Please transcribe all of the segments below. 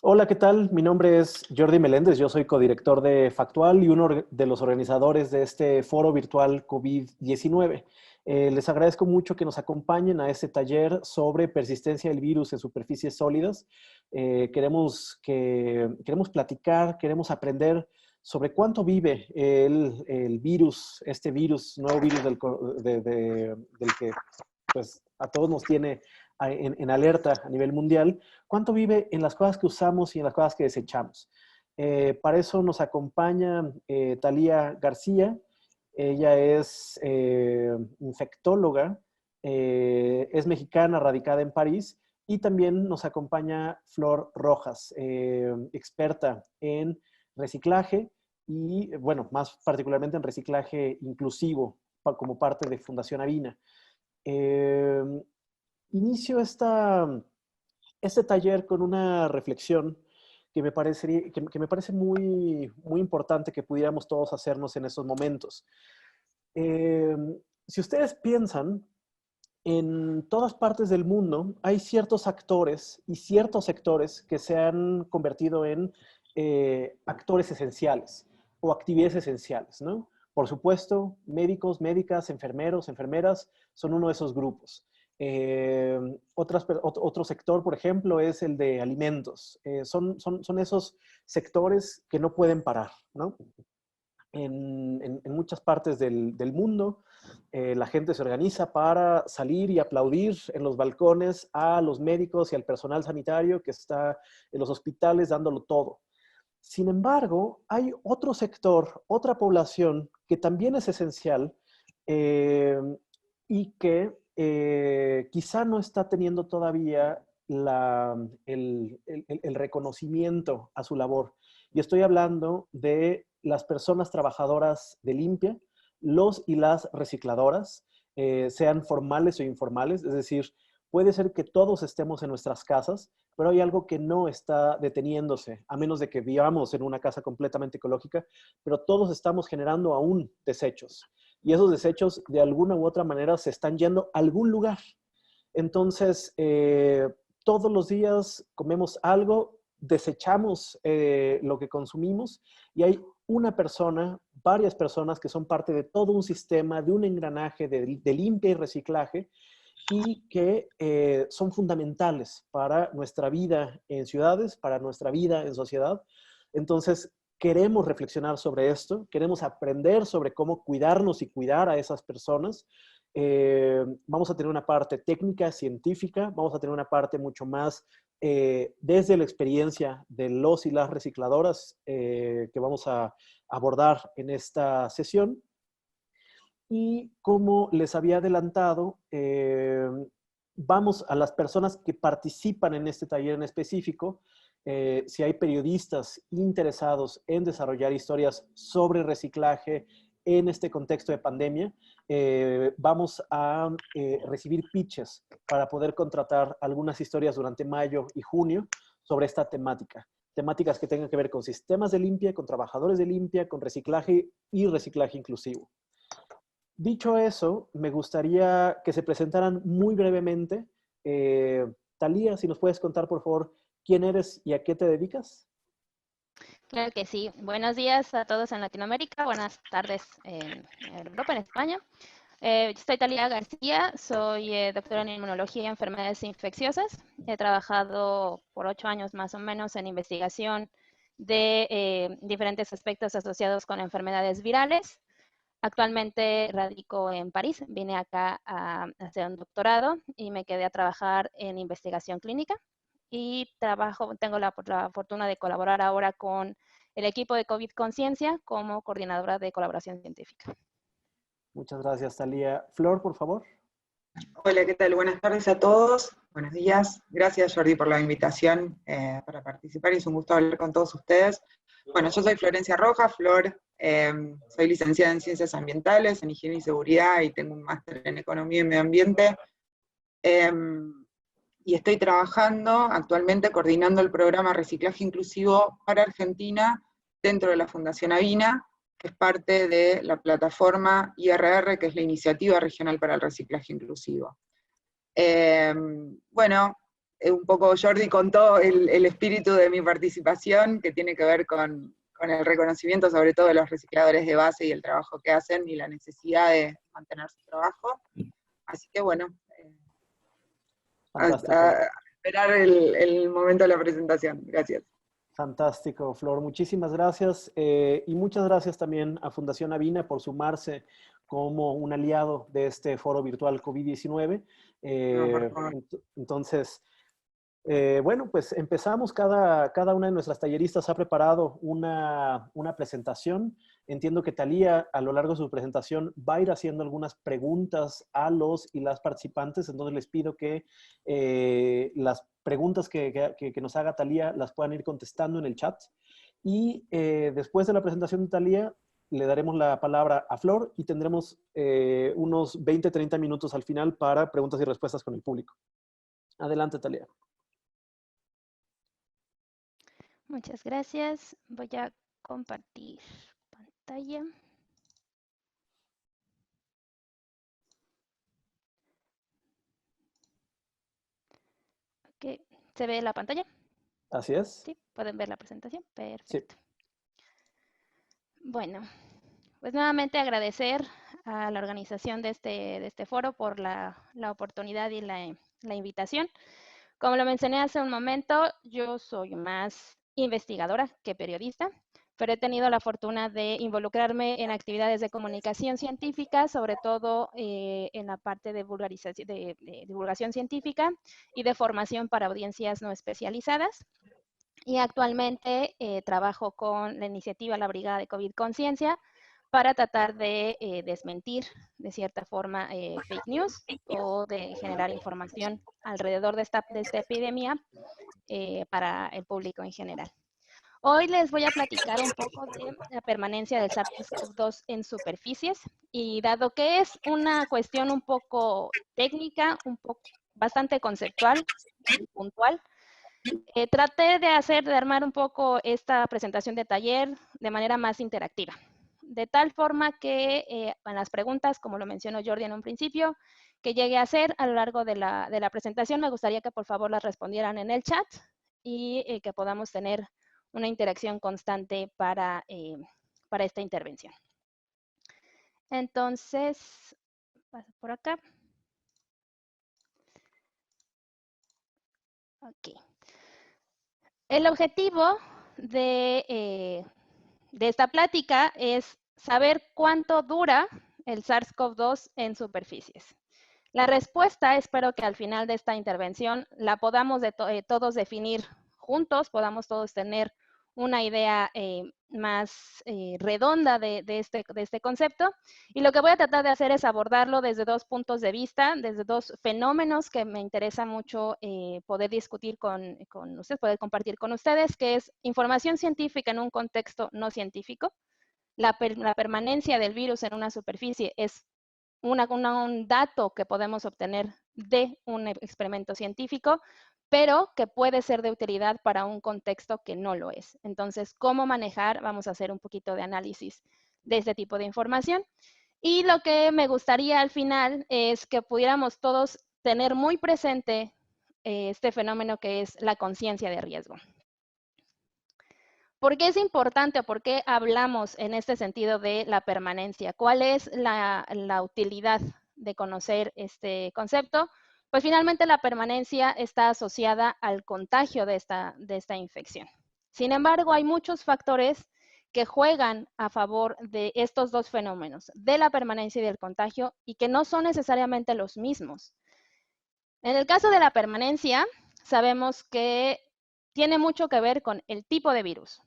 Hola, ¿qué tal? Mi nombre es Jordi Meléndez, yo soy codirector de Factual y uno de los organizadores de este foro virtual COVID-19. Les agradezco mucho que nos acompañen a este taller sobre persistencia del virus en superficies sólidas. Queremos platicar, queremos aprender sobre cuánto vive el virus, este virus, nuevo virus del que pues, a todos nos tiene en alerta a nivel mundial, cuánto vive en las cosas que usamos y en las cosas que desechamos. Para eso nos acompaña Thalía García. Ella es infectóloga, es mexicana, radicada en París, y también nos acompaña Flor Rojas, experta en reciclaje y, bueno, más particularmente en reciclaje inclusivo como parte de Fundación Avina. Eh, Inicio este taller con una reflexión que me parece muy importante que pudiéramos todos hacernos en estos momentos. Eh, si ustedes piensan, en todas partes del mundo hay ciertos actores y ciertos sectores que se han convertido en actores esenciales o actividades esenciales, ¿no? Por supuesto, médicos, médicas, enfermeros, enfermeras son uno de esos grupos. Otro sector, por ejemplo, es el de alimentos. Son esos sectores que no pueden parar, ¿no? En muchas partes del mundo, la gente se organiza para salir y aplaudir en los balcones a los médicos y al personal sanitario que está en los hospitales dándolo todo. Sin embargo, hay otro sector, otra población que también es esencial eh, y que quizá no está teniendo todavía el reconocimiento a su labor. Y estoy hablando de las personas trabajadoras de limpia, los y las recicladoras, sean formales o informales, es decir, puede ser que todos estemos en nuestras casas, pero hay algo que no está deteniéndose, a menos de que vivamos en una casa completamente ecológica, pero todos estamos generando aún desechos. Y esos desechos, de alguna u otra manera, se están yendo a algún lugar. Entonces, todos los días comemos algo, desechamos lo que consumimos y hay una persona, varias personas que son parte de todo un sistema, de un engranaje de limpia y reciclaje y que son fundamentales para nuestra vida en ciudades, para nuestra vida en sociedad. Entonces, queremos reflexionar sobre esto, queremos aprender sobre cómo cuidarnos y cuidar a esas personas. Vamos a tener una parte técnica, científica, vamos a tener una parte mucho más desde la experiencia de los y las recicladoras que vamos a abordar en esta sesión. Y como les había adelantado, vamos a las personas que participan en este taller en específico. Si hay periodistas interesados en desarrollar historias sobre reciclaje en este contexto de pandemia, vamos a recibir pitches para poder contratar algunas historias durante mayo y junio sobre esta temática. Temáticas que tengan que ver con sistemas de limpia, con trabajadores de limpia, con reciclaje y reciclaje inclusivo. Dicho eso, me gustaría que se presentaran muy brevemente. Thalía, si nos puedes contar, por favor, quién eres y a qué te dedicas. Claro que sí. Buenos días a todos en Latinoamérica, buenas tardes en Europa, en España. Soy Thalía García, soy doctora en inmunología y enfermedades infecciosas. He trabajado por 8 años más o menos en investigación de diferentes aspectos asociados con enfermedades virales. Actualmente radico en París, vine acá a hacer un doctorado y me quedé a trabajar en investigación clínica y tengo la fortuna de colaborar ahora con el equipo de COVID Conciencia como coordinadora de colaboración científica. Muchas gracias, Thalía. Flor, por favor. Hola, ¿qué tal? Buenas tardes a todos. Buenos días. Gracias, Jordi, por la invitación para participar. Es un gusto hablar con todos ustedes. Bueno, yo soy Florencia Rojas, Flor. Soy licenciada en Ciencias Ambientales, en Higiene y Seguridad, y tengo un máster en Economía y Medio Ambiente. Y estoy trabajando actualmente coordinando el programa Reciclaje Inclusivo para Argentina dentro de la Fundación Avina, que es parte de la plataforma IRR, que es la Iniciativa Regional para el Reciclaje Inclusivo. Bueno, un poco Jordi contó el espíritu de mi participación, que tiene que ver con el reconocimiento sobre todo de los recicladores de base y el trabajo que hacen y la necesidad de mantener su trabajo. Así que bueno, a esperar el momento de la presentación. Gracias. Fantástico, Flor. Muchísimas gracias. Y muchas gracias también a Fundación Avina por sumarse como un aliado de este foro virtual COVID-19. Entonces, bueno, pues empezamos. Cada una de nuestras talleristas ha preparado una presentación. Entiendo que Thalía, a lo largo de su presentación, va a ir haciendo algunas preguntas a los y las participantes. Entonces les pido que las preguntas que nos haga Thalía las puedan ir contestando en el chat. Y después de la presentación de Thalía, le daremos la palabra a Flor y tendremos unos 20-30 minutos al final para preguntas y respuestas con el público. Adelante, Thalía. Muchas gracias. Voy a compartir pantalla. Ok, ¿se ve la pantalla? Así es. Sí, ¿pueden ver la presentación? Perfecto. Sí. Bueno, pues nuevamente agradecer a la organización de este foro por la oportunidad y la invitación. Como lo mencioné hace un momento, yo soy más investigadora que periodista, pero he tenido la fortuna de involucrarme en actividades de comunicación científica, sobre todo en la parte de divulgación científica y de formación para audiencias no especializadas. Y actualmente trabajo con la iniciativa La Brigada de COVID Conciencia para tratar de desmentir, de cierta forma, fake news o de generar información alrededor de esta epidemia para el público en general. Hoy les voy a platicar un poco de la permanencia del SARS-CoV-2 en superficies, y dado que es una cuestión un poco técnica, bastante conceptual y puntual, traté de armar un poco esta presentación de taller de manera más interactiva, de tal forma que en las preguntas, como lo mencionó Jordi en un principio, que llegue a hacer a lo largo de la presentación, me gustaría que por favor las respondieran en el chat y que podamos tener una interacción constante para esta intervención. Entonces, paso por acá. Ok. El objetivo de esta plática es saber cuánto dura el SARS-CoV-2 en superficies. La respuesta, espero que al final de esta intervención la podamos todos definir juntos, podamos todos tener una idea más redonda de este concepto. Y lo que voy a tratar de hacer es abordarlo desde dos puntos de vista, desde dos fenómenos que me interesa mucho poder discutir con ustedes, poder compartir con ustedes, que es información científica en un contexto no científico. La permanencia del virus en una superficie es un dato que podemos obtener de un experimento científico, pero que puede ser de utilidad para un contexto que no lo es. Entonces, ¿cómo manejar? Vamos a hacer un poquito de análisis de este tipo de información. Y lo que me gustaría al final es que pudiéramos todos tener muy presente este fenómeno que es la conciencia de riesgo. ¿Por qué es importante o por qué hablamos en este sentido de la permanencia? ¿Cuál es la utilidad de conocer este concepto? Pues finalmente la permanencia está asociada al contagio de esta infección. Sin embargo, hay muchos factores que juegan a favor de estos dos fenómenos, de la permanencia y del contagio, y que no son necesariamente los mismos. En el caso de la permanencia, sabemos que tiene mucho que ver con el tipo de virus.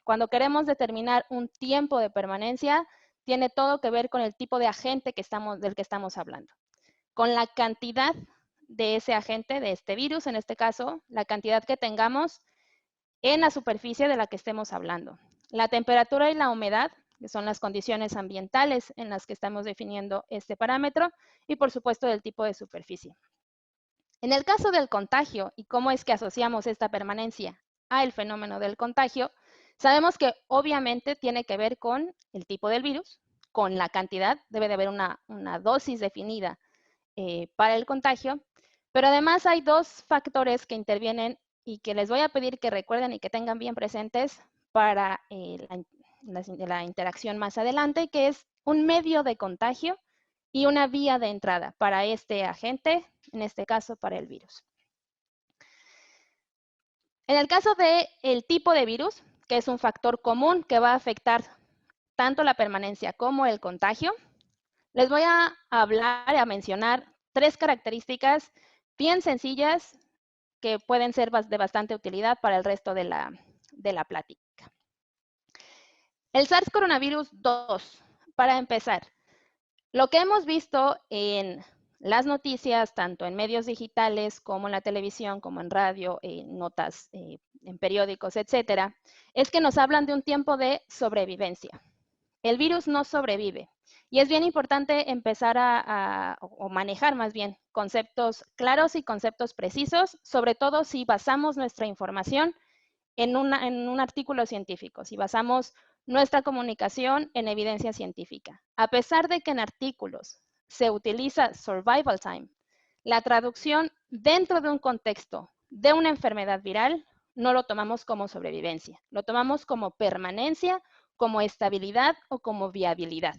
Cuando queremos determinar un tiempo de permanencia, tiene todo que ver con el tipo de agente del que estamos hablando. Con la cantidad de ese agente, de este virus, en este caso, la cantidad que tengamos en la superficie de la que estemos hablando. La temperatura y la humedad, que son las condiciones ambientales en las que estamos definiendo este parámetro, y por supuesto del tipo de superficie. En el caso del contagio y cómo es que asociamos esta permanencia al fenómeno del contagio, sabemos que obviamente tiene que ver con el tipo del virus, con la cantidad, debe de haber una dosis definida para el contagio, Pero además hay dos factores que intervienen y que les voy a pedir que recuerden y que tengan bien presentes para la interacción más adelante, que es un medio de contagio y una vía de entrada para este agente, en este caso para el virus. En el caso del tipo de virus, que es un factor común que va a afectar tanto la permanencia como el contagio, les voy a hablar, a mencionar 3 características bien sencillas que pueden ser de bastante utilidad para el resto de la plática. El SARS coronavirus 2, para empezar, lo que hemos visto en las noticias, tanto en medios digitales como en la televisión, como en radio, en notas, en periódicos, etcétera, es que nos hablan de un tiempo de sobrevivencia. El virus no sobrevive. Y es bien importante empezar o manejar más bien conceptos claros y conceptos precisos, sobre todo si basamos nuestra información en un artículo científico, si basamos nuestra comunicación en evidencia científica. A pesar de que en artículos se utiliza survival time, la traducción dentro de un contexto de una enfermedad viral no lo tomamos como sobrevivencia, lo tomamos como permanencia, como estabilidad o como viabilidad.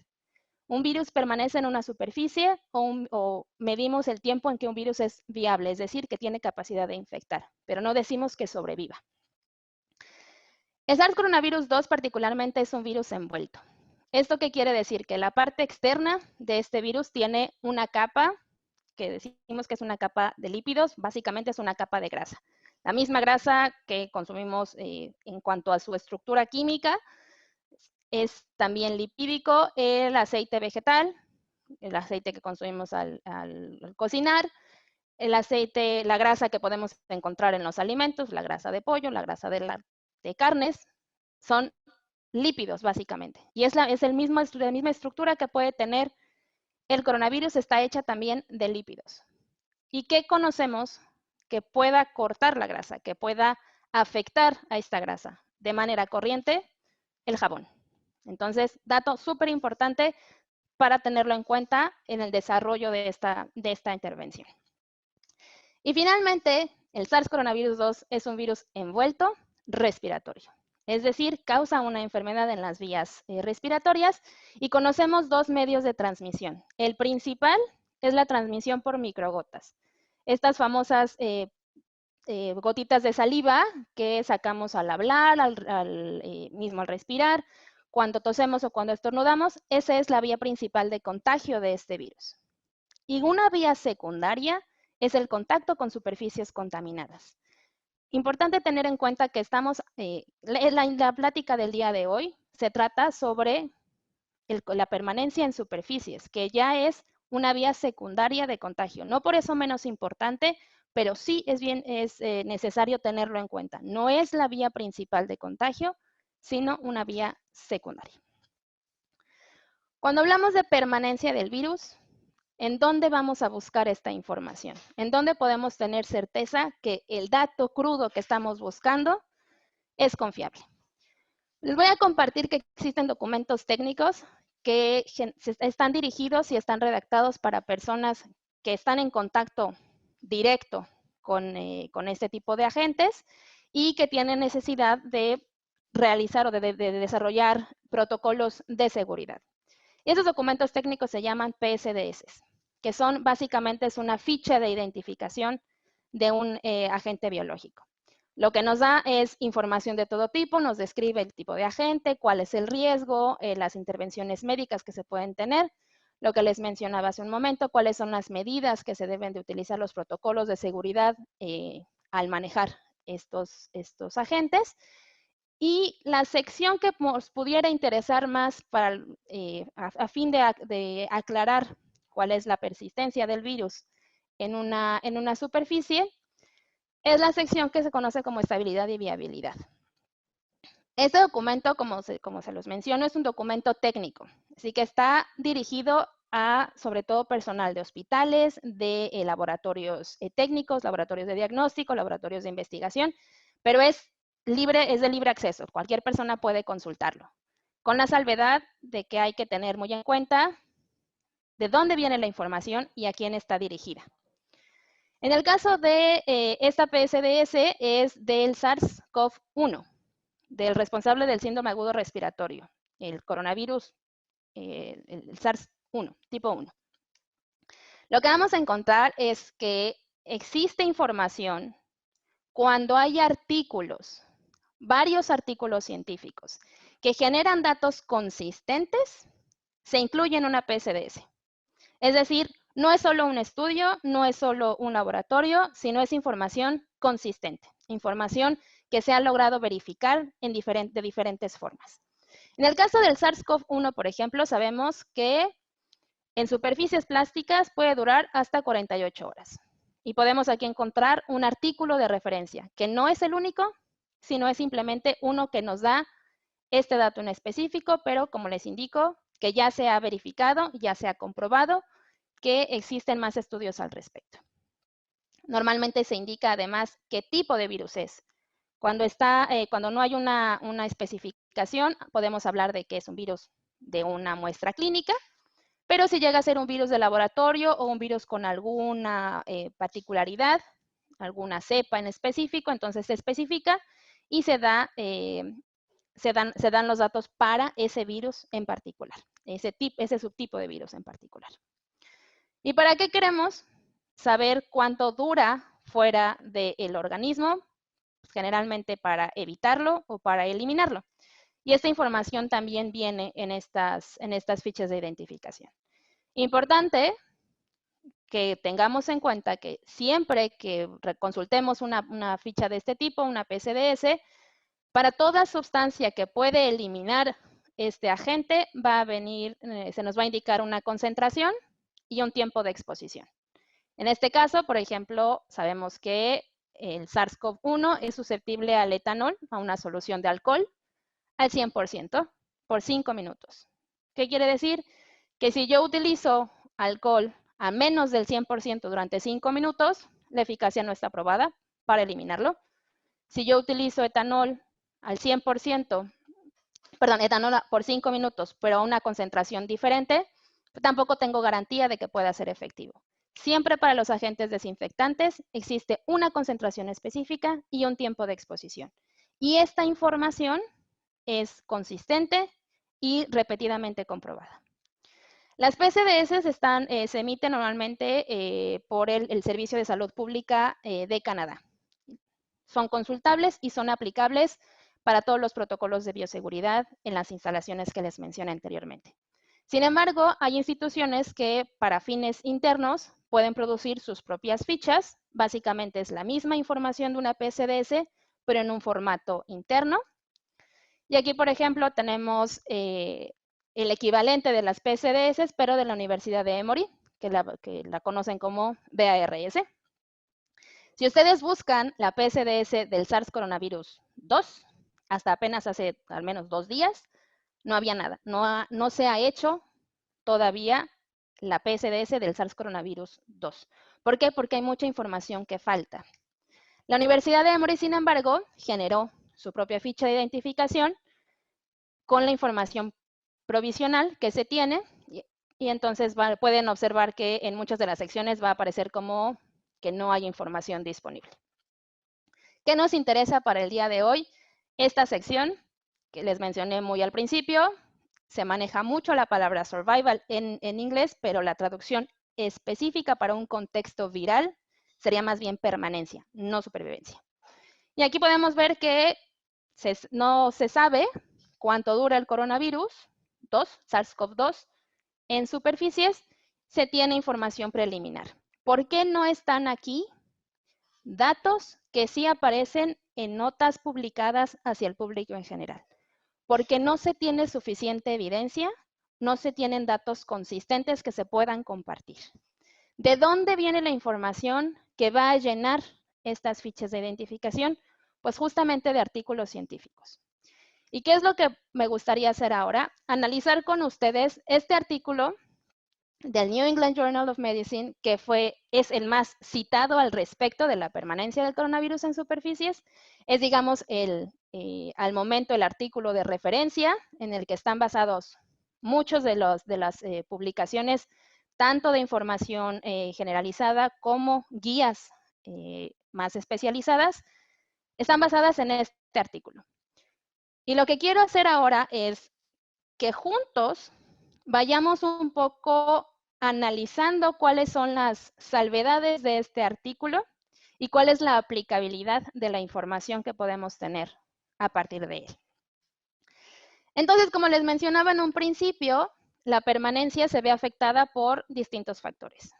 Un virus permanece en una superficie o medimos el tiempo en que un virus es viable, es decir, que tiene capacidad de infectar, pero no decimos que sobreviva. El SARS coronavirus 2 particularmente es un virus envuelto. ¿Esto qué quiere decir? Que la parte externa de este virus tiene una capa, que decimos que es una capa de lípidos, básicamente es una capa de grasa. La misma grasa que consumimos en cuanto a su estructura química es también lipídico, el aceite vegetal, el aceite que consumimos al cocinar, el aceite, la grasa que podemos encontrar en los alimentos, la grasa de pollo, la grasa de carnes, son lípidos básicamente. Y es la misma estructura que puede tener el coronavirus, está hecha también de lípidos. ¿Y qué conocemos que pueda cortar la grasa, que pueda afectar a esta grasa de manera corriente? El jabón. Entonces, dato súper importante para tenerlo en cuenta en el desarrollo de esta intervención. Y finalmente, el SARS coronavirus 2 es un virus envuelto respiratorio. Es decir, causa una enfermedad en las vías respiratorias y conocemos dos medios de transmisión. El principal es la transmisión por microgotas. Estas famosas gotitas de saliva que sacamos al hablar, mismo al respirar, cuando tosemos o cuando estornudamos, esa es la vía principal de contagio de este virus. Y una vía secundaria es el contacto con superficies contaminadas. Importante tener en cuenta que estamos, la plática del día de hoy se trata sobre la permanencia en superficies, que ya es una vía secundaria de contagio. No por eso menos importante, pero sí es necesario tenerlo en cuenta. No es la vía principal de contagio, sino una vía secundaria. Cuando hablamos de permanencia del virus, ¿en dónde vamos a buscar esta información? ¿En dónde podemos tener certeza que el dato crudo que estamos buscando es confiable? Les voy a compartir que existen documentos técnicos que están dirigidos y están redactados para personas que están en contacto directo con este tipo de agentes y que tienen necesidad de realizar o de desarrollar protocolos de seguridad. Esos documentos técnicos se llaman PSDS, que son básicamente es una ficha de identificación de un agente biológico. Lo que nos da es información de todo tipo, nos describe el tipo de agente, cuál es el riesgo, las intervenciones médicas que se pueden tener, lo que les mencionaba hace un momento, cuáles son las medidas que se deben de utilizar, los protocolos de seguridad al manejar estos agentes. Y la sección que nos pudiera interesar más para, a fin de aclarar cuál es la persistencia del virus en una superficie, es la sección que se conoce como estabilidad y viabilidad. Este documento, como se los menciono, es un documento técnico, así que está dirigido a, sobre todo, personal de hospitales, de laboratorios técnicos, laboratorios de diagnóstico, laboratorios de investigación, pero es de libre acceso. Cualquier persona puede consultarlo, con la salvedad de que hay que tener muy en cuenta de dónde viene la información y a quién está dirigida. En el caso de esta PSDS es del SARS-CoV-1, del responsable del síndrome agudo respiratorio, el coronavirus, el SARS-1, tipo 1. Lo que vamos a encontrar es que existe información cuando hay artículos, varios artículos científicos, que generan datos consistentes, se incluye en una PSDS. Es decir, no es solo un estudio, no es solo un laboratorio, sino es información consistente, información que se ha logrado verificar de diferentes formas. En el caso del SARS-CoV-1, por ejemplo, sabemos que en superficies plásticas puede durar hasta 48 horas. Y podemos aquí encontrar un artículo de referencia, que no es el único, sino es simplemente uno que nos da este dato en específico, pero como les indico, que ya se ha verificado, ya se ha comprobado que existen más estudios al respecto. Normalmente se indica además qué tipo de virus es. Cuando no hay una especificación, podemos hablar de que es un virus de una muestra clínica, pero si llega a ser un virus de laboratorio o un virus con alguna particularidad, alguna cepa en específico, entonces se especifica y se dan los datos para ese virus en particular, ese subtipo de virus en particular. ¿Y para qué queremos saber cuánto dura fuera del organismo? Pues generalmente para evitarlo o para eliminarlo. Y esta información también viene en estas fichas de identificación. Importante que tengamos en cuenta que siempre que consultemos una ficha de este tipo, una PSDS, para toda sustancia que puede eliminar este agente, se nos va a indicar una concentración y un tiempo de exposición. En este caso, por ejemplo, sabemos que el SARS-CoV-1 es susceptible al etanol, a una solución de alcohol, al 100% por 5 minutos. ¿Qué quiere decir? Que si yo utilizo alcohol a menos del 100% durante 5 minutos, la eficacia no está probada para eliminarlo. Si yo utilizo etanol al 100%, etanol por 5 minutos, pero a una concentración diferente, tampoco tengo garantía de que pueda ser efectivo. Siempre para los agentes desinfectantes existe una concentración específica y un tiempo de exposición. Y esta información es consistente y repetidamente comprobada. Las PSDS se emiten normalmente por el Servicio de Salud Pública de Canadá. Son consultables y son aplicables para todos los protocolos de bioseguridad en las instalaciones que les mencioné anteriormente. Sin embargo, hay instituciones que para fines internos pueden producir sus propias fichas. Básicamente es la misma información de una PSDS, pero en un formato interno. Y aquí, por ejemplo, tenemos el equivalente de las PSDS, pero de la Universidad de Emory, que la conocen como BARS. Si ustedes buscan la PSDS del SARS coronavirus 2, hasta apenas hace al menos 2 días, no había nada. No se ha hecho todavía la PSDS del SARS coronavirus 2. ¿Por qué? Porque hay mucha información que falta. La Universidad de Emory, sin embargo, generó su propia ficha de identificación con la información provisional que se tiene y entonces pueden observar que en muchas de las secciones va a aparecer como que no hay información disponible. ¿Qué nos interesa para el día de hoy? Esta sección que les mencioné muy al principio, se maneja mucho la palabra survival en inglés, pero la traducción específica para un contexto viral sería más bien permanencia, no supervivencia. Y aquí podemos ver que no se sabe cuánto dura el coronavirus 2, SARS-CoV-2, en superficies. Se tiene información preliminar. ¿Por qué no están aquí datos que sí aparecen en notas publicadas hacia el público en general? Porque no se tiene suficiente evidencia, no se tienen datos consistentes que se puedan compartir. ¿De dónde viene la información que va a llenar estas fichas de identificación? Pues justamente de artículos científicos. ¿Y qué es lo que me gustaría hacer ahora? Analizar con ustedes este artículo del New England Journal of Medicine, que es el más citado al respecto de la permanencia del coronavirus en superficies. Es, digamos, al momento el artículo de referencia en el que están basados muchos de las publicaciones, tanto de información generalizada como guías más especializadas, están basadas en este artículo. Y lo que quiero hacer ahora es que juntos vayamos un poco analizando cuáles son las salvedades de este artículo y cuál es la aplicabilidad de la información que podemos tener a partir de él. Entonces, como les mencionaba en un principio, la permanencia se ve afectada por distintos factores.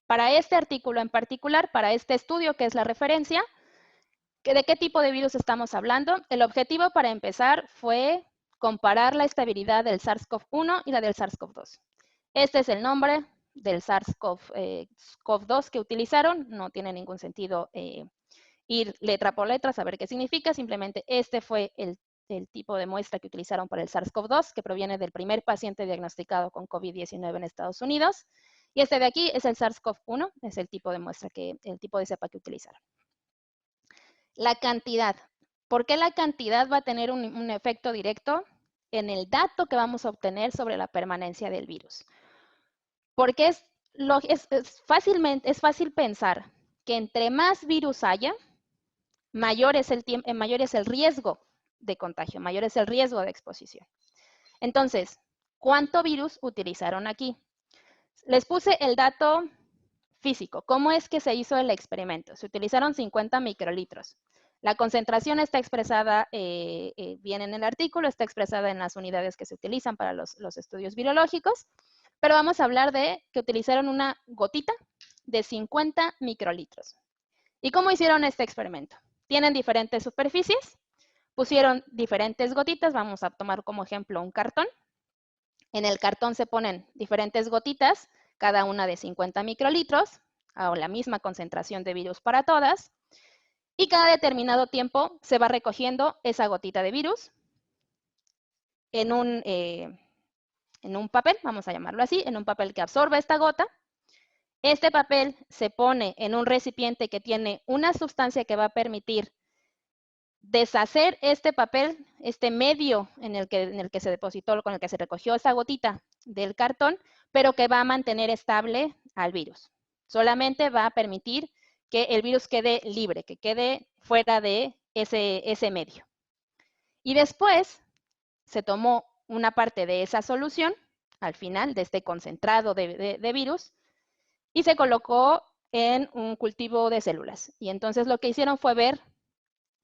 Para este artículo en particular, para este estudio que es la referencia, ¿de qué tipo de virus estamos hablando? El objetivo para empezar fue comparar la estabilidad del SARS-CoV-1 y la del SARS-CoV-2. Este es el nombre del SARS-CoV-2 que utilizaron. No tiene ningún sentido ir letra por letra, saber qué significa. Simplemente este fue el tipo de muestra que utilizaron para el SARS-CoV-2, que proviene del primer paciente diagnosticado con COVID-19 en Estados Unidos. Y este de aquí es el SARS-CoV-1, es el tipo de muestra, el tipo de cepa que utilizaron. La cantidad. ¿Por qué la cantidad va a tener un efecto directo en el dato que vamos a obtener sobre la permanencia del virus? Porque es fácil pensar que entre más virus haya, mayor es el riesgo de contagio, mayor es el riesgo de exposición. Entonces, ¿cuánto virus utilizaron aquí? Les puse el dato físico. ¿Cómo es que se hizo el experimento? Se utilizaron 50 microlitros. La concentración está expresada bien en el artículo, está expresada en las unidades que se utilizan para los estudios virológicos, pero vamos a hablar de que utilizaron una gotita de 50 microlitros. ¿Y cómo hicieron este experimento? Tienen diferentes superficies, pusieron diferentes gotitas, vamos a tomar como ejemplo un cartón. En el cartón se ponen diferentes gotitas, cada una de 50 microlitros, o la misma concentración de virus para todas, y cada determinado tiempo se va recogiendo esa gotita de virus en un papel, vamos a llamarlo así, en un papel que absorba esta gota. Este papel se pone en un recipiente que tiene una sustancia que va a permitir deshacer este papel, este medio en el que se depositó, con el que se recogió esa gotita del cartón, pero que va a mantener estable al virus. Solamente va a permitir que el virus quede libre, que quede fuera de ese medio. Y después se tomó una parte de esa solución, al final, de este concentrado de virus, y se colocó en un cultivo de células. Y entonces lo que hicieron fue ver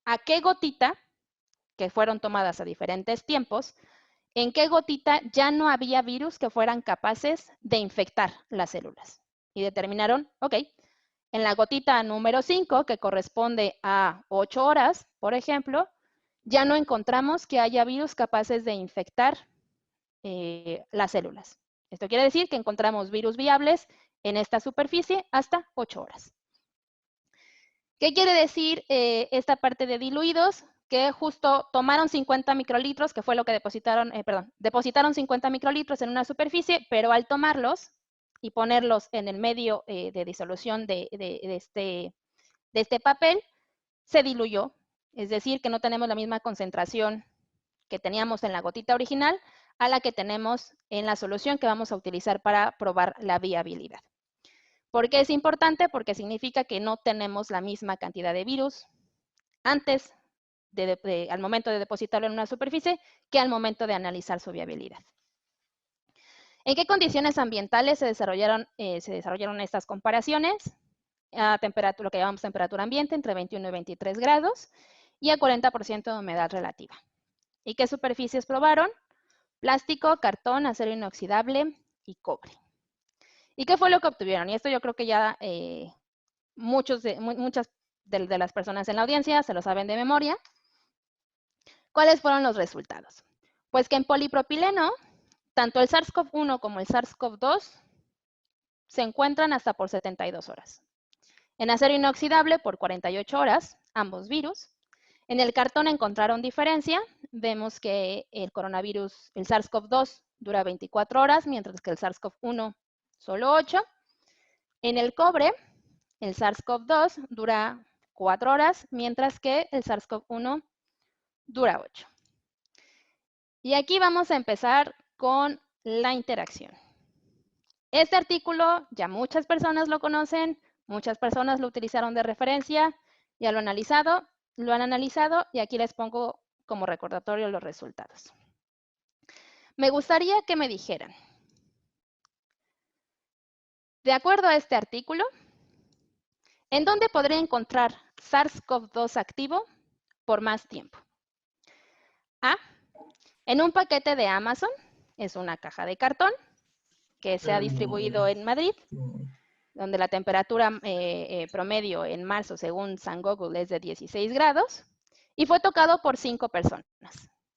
a qué gotita, que fueron tomadas a diferentes tiempos, en qué gotita ya no había virus que fueran capaces de infectar las células. Y determinaron, ok, en la gotita número 5, que corresponde a 8 horas, por ejemplo, ya no encontramos que haya virus capaces de infectar las células. Esto quiere decir que encontramos virus viables en esta superficie hasta 8 horas. ¿Qué quiere decir esta parte de diluidos? Que justo tomaron 50 microlitros, que fue lo que depositaron 50 microlitros en una superficie, pero al tomarlos y ponerlos en el medio de disolución de este papel, se diluyó. Es decir, que no tenemos la misma concentración que teníamos en la gotita original a la que tenemos en la solución que vamos a utilizar para probar la viabilidad. ¿Por qué es importante? Porque significa que no tenemos la misma cantidad de virus antes al momento de depositarlo en una superficie que al momento de analizar su viabilidad. ¿En qué condiciones ambientales se desarrollaron estas comparaciones? A temperatura, lo que llamamos temperatura ambiente, entre 21 y 23 grados, y a 40% de humedad relativa. ¿Y qué superficies probaron? Plástico, cartón, acero inoxidable y cobre. ¿Y qué fue lo que obtuvieron? Y esto yo creo que ya muchas de las personas en la audiencia se lo saben de memoria. ¿Cuáles fueron los resultados? Pues que en polipropileno, tanto el SARS-CoV-1 como el SARS-CoV-2 se encuentran hasta por 72 horas. En acero inoxidable por 48 horas, ambos virus. En el cartón encontraron diferencia. Vemos que el coronavirus, el SARS-CoV-2, dura 24 horas, mientras que el SARS-CoV-1 solo 8. En el cobre, el SARS-CoV-2 dura 4 horas, mientras que el SARS-CoV-1 dura 8. Y aquí vamos a empezar con la interacción. Este artículo ya muchas personas lo conocen Muchas personas lo utilizaron de referencia, ya lo han analizado y aquí les pongo como recordatorio los resultados. Me gustaría que me dijeran, de acuerdo a este artículo, ¿en dónde podría encontrar SARS-CoV-2 activo por más tiempo? A, en un paquete de Amazon, es una caja de cartón que se ha distribuido en Madrid, donde la temperatura promedio en marzo, según San Google, es de 16 grados, y fue tocado por 5 personas.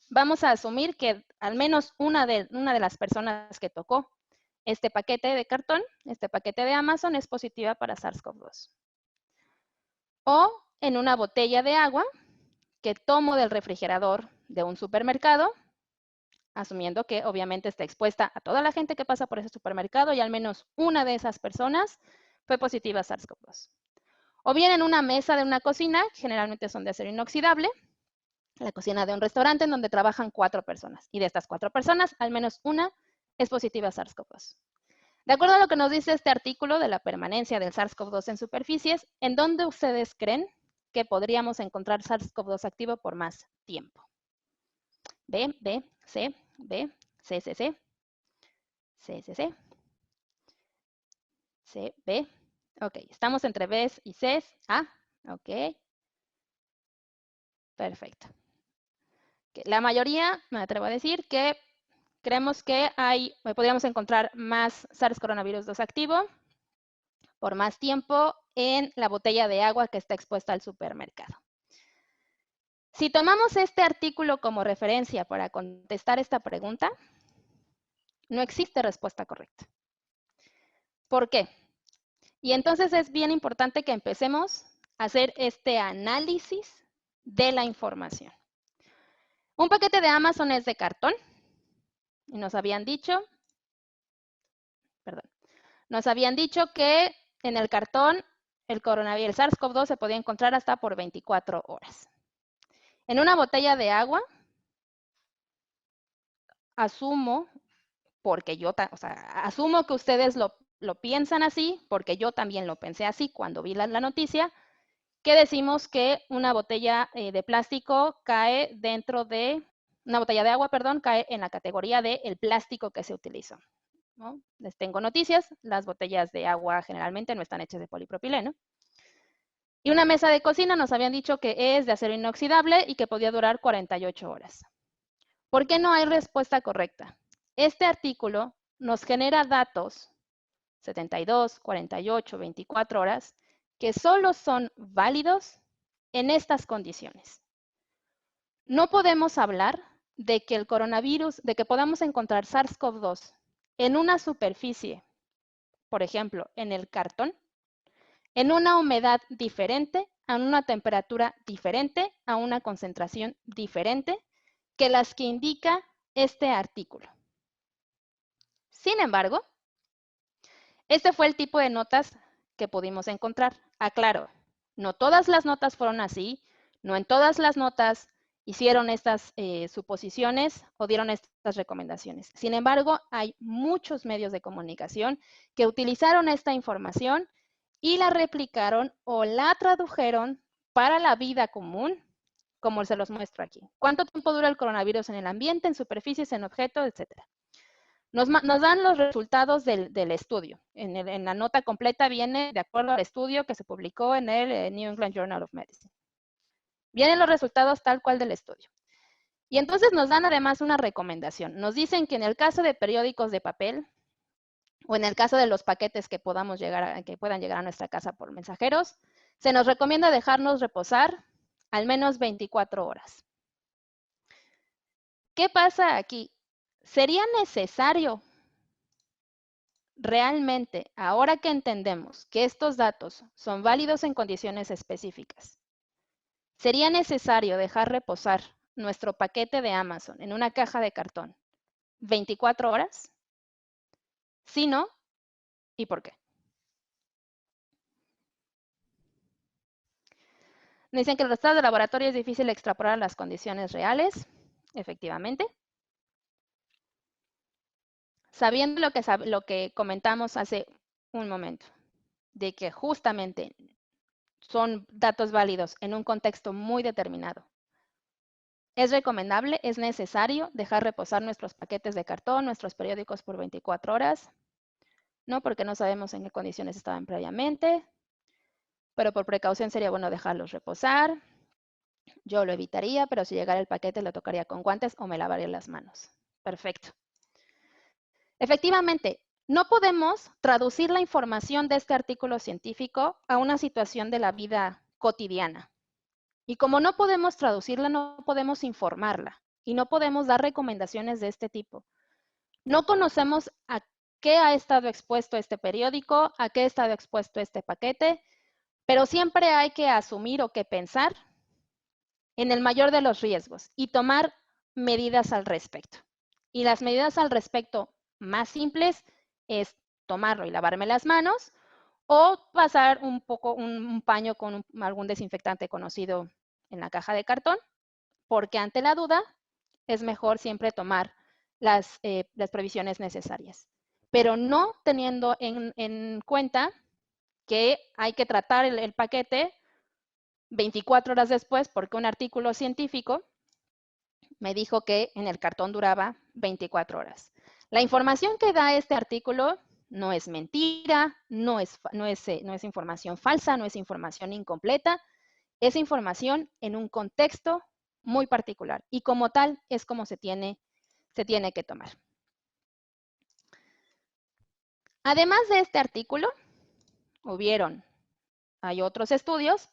Vamos a asumir que al menos una de las personas que tocó este paquete de cartón, este paquete de Amazon, es positiva para SARS-CoV-2. O en una botella de agua que tomo del refrigerador de un supermercado, asumiendo que obviamente está expuesta a toda la gente que pasa por ese supermercado y al menos una de esas personas fue positiva a SARS-CoV-2. O bien en una mesa de una cocina, generalmente son de acero inoxidable, la cocina de un restaurante en donde trabajan 4 personas. Y de estas 4 personas, al menos una es positiva a SARS-CoV-2. De acuerdo a lo que nos dice este artículo de la permanencia del SARS-CoV-2 en superficies, ¿en dónde ustedes creen que podríamos encontrar SARS-CoV-2 activo por más tiempo? B, B, C, B, C, C, C, C, C, C, C, B. Ok, estamos entre B y C. A, ok. Perfecto. La mayoría, me atrevo a decir que creemos que podríamos encontrar más SARS coronavirus 2 activo por más tiempo en la botella de agua que está expuesta al supermercado. Si tomamos este artículo como referencia para contestar esta pregunta, no existe respuesta correcta. ¿Por qué? Y entonces es bien importante que empecemos a hacer este análisis de la información. Un paquete de Amazon es de cartón y nos habían dicho que en el cartón el coronavirus, el SARS-CoV-2 se podía encontrar hasta por 24 horas. En una botella de agua, asumo, asumo que ustedes lo piensan así, porque yo también lo pensé así cuando vi la noticia, que decimos que una botella de plástico cae dentro de, una botella de agua, perdón, cae en la categoría de el plástico que se utilizó, ¿no? Les tengo noticias, las botellas de agua generalmente no están hechas de polipropileno. Y una mesa de cocina nos habían dicho que es de acero inoxidable y que podía durar 48 horas. ¿Por qué no hay respuesta correcta? Este artículo nos genera datos, 72, 48, 24 horas, que solo son válidos en estas condiciones. No podemos hablar de que el coronavirus, de que podamos encontrar SARS-CoV-2 en una superficie, por ejemplo, en el cartón, en una humedad diferente, a una temperatura diferente, a una concentración diferente, que las que indica este artículo. Sin embargo, este fue el tipo de notas que pudimos encontrar. Aclaro, no todas las notas fueron así, no en todas las notas hicieron estas suposiciones o dieron estas recomendaciones. Sin embargo, hay muchos medios de comunicación que utilizaron esta información y la replicaron o la tradujeron para la vida común, como se los muestro aquí. ¿Cuánto tiempo dura el coronavirus en el ambiente, en superficies, en objetos, etcétera? Nos dan los resultados del estudio. En la nota completa viene de acuerdo al estudio que se publicó en el New England Journal of Medicine. Vienen los resultados tal cual del estudio. Y entonces nos dan además una recomendación. Nos dicen que en el caso de periódicos de papel o en el caso de los paquetes que puedan llegar a nuestra casa por mensajeros, se nos recomienda dejarnos reposar al menos 24 horas. ¿Qué pasa aquí? ¿Sería necesario realmente, ahora que entendemos que estos datos son válidos en condiciones específicas, sería necesario dejar reposar nuestro paquete de Amazon en una caja de cartón 24 horas? Si no, ¿y por qué? Dicen que en los resultados de laboratorio es difícil extrapolar las condiciones reales, efectivamente. Sabiendo lo que comentamos hace un momento, de que justamente son datos válidos en un contexto muy determinado, es recomendable, es necesario dejar reposar nuestros paquetes de cartón, nuestros periódicos por 24 horas, ¿no? Porque no sabemos en qué condiciones estaban previamente, pero por precaución sería bueno dejarlos reposar. Yo lo evitaría, pero si llegara el paquete lo tocaría con guantes o me lavaría las manos. Perfecto. Efectivamente, no podemos traducir la información de este artículo científico a una situación de la vida cotidiana. Y como no podemos traducirla, no podemos informarla y no podemos dar recomendaciones de este tipo. No conocemos a qué ha estado expuesto este periódico, a qué ha estado expuesto este paquete, pero siempre hay que asumir o que pensar en el mayor de los riesgos y tomar medidas al respecto. Y las medidas al respecto más simples es tomarlo y lavarme las manos o pasar un paño con algún desinfectante conocido en la caja de cartón, porque ante la duda es mejor siempre tomar las previsiones necesarias, pero no teniendo en cuenta que hay que tratar el paquete 24 horas después, porque un artículo científico me dijo que en el cartón duraba 24 horas. La información que da este artículo no es mentira, no es información falsa, no es información incompleta, es información en un contexto muy particular y como tal es como se tiene que tomar. Además de este artículo, hay otros estudios,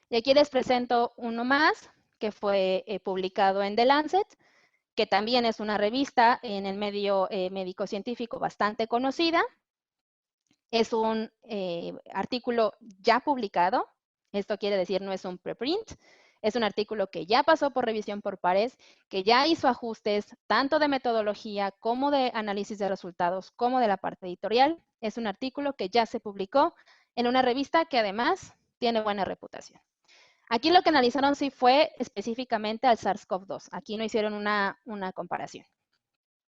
y aquí les presento uno más que fue publicado en The Lancet, que también es una revista en el medio médico-científico bastante conocida. Es un artículo ya publicado, esto quiere decir no es un preprint, es un artículo que ya pasó por revisión por pares, que ya hizo ajustes tanto de metodología como de análisis de resultados, como de la parte editorial. Es un artículo que ya se publicó en una revista que además tiene buena reputación. Aquí lo que analizaron sí fue específicamente al SARS-CoV-2. Aquí no hicieron una comparación.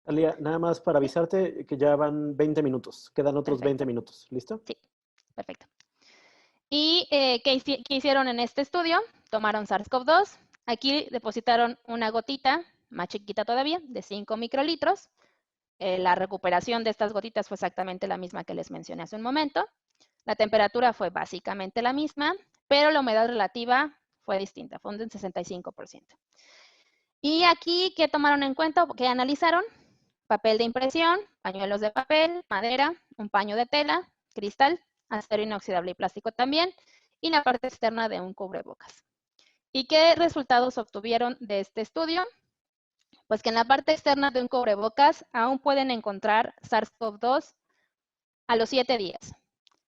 Talía, nada más para avisarte que ya van 20 minutos. Quedan otros Perfecto. 20 minutos. ¿Listo? Sí, perfecto. ¿Y qué hicieron en este estudio? Tomaron SARS-CoV-2. Aquí depositaron una gotita, más chiquita todavía, de 5 microlitros. La recuperación de estas gotitas fue exactamente la misma que les mencioné hace un momento. La temperatura fue básicamente la misma, pero la humedad relativa fue distinta, fue un 65%. Y aquí, ¿qué tomaron en cuenta? ¿Qué analizaron? Papel de impresión, pañuelos de papel, madera, un paño de tela, cristal, acero inoxidable y plástico también, y la parte externa de un cubrebocas. ¿Y qué resultados obtuvieron de este estudio? Pues que en la parte externa de un cubrebocas aún pueden encontrar SARS-CoV-2 a los 7 días.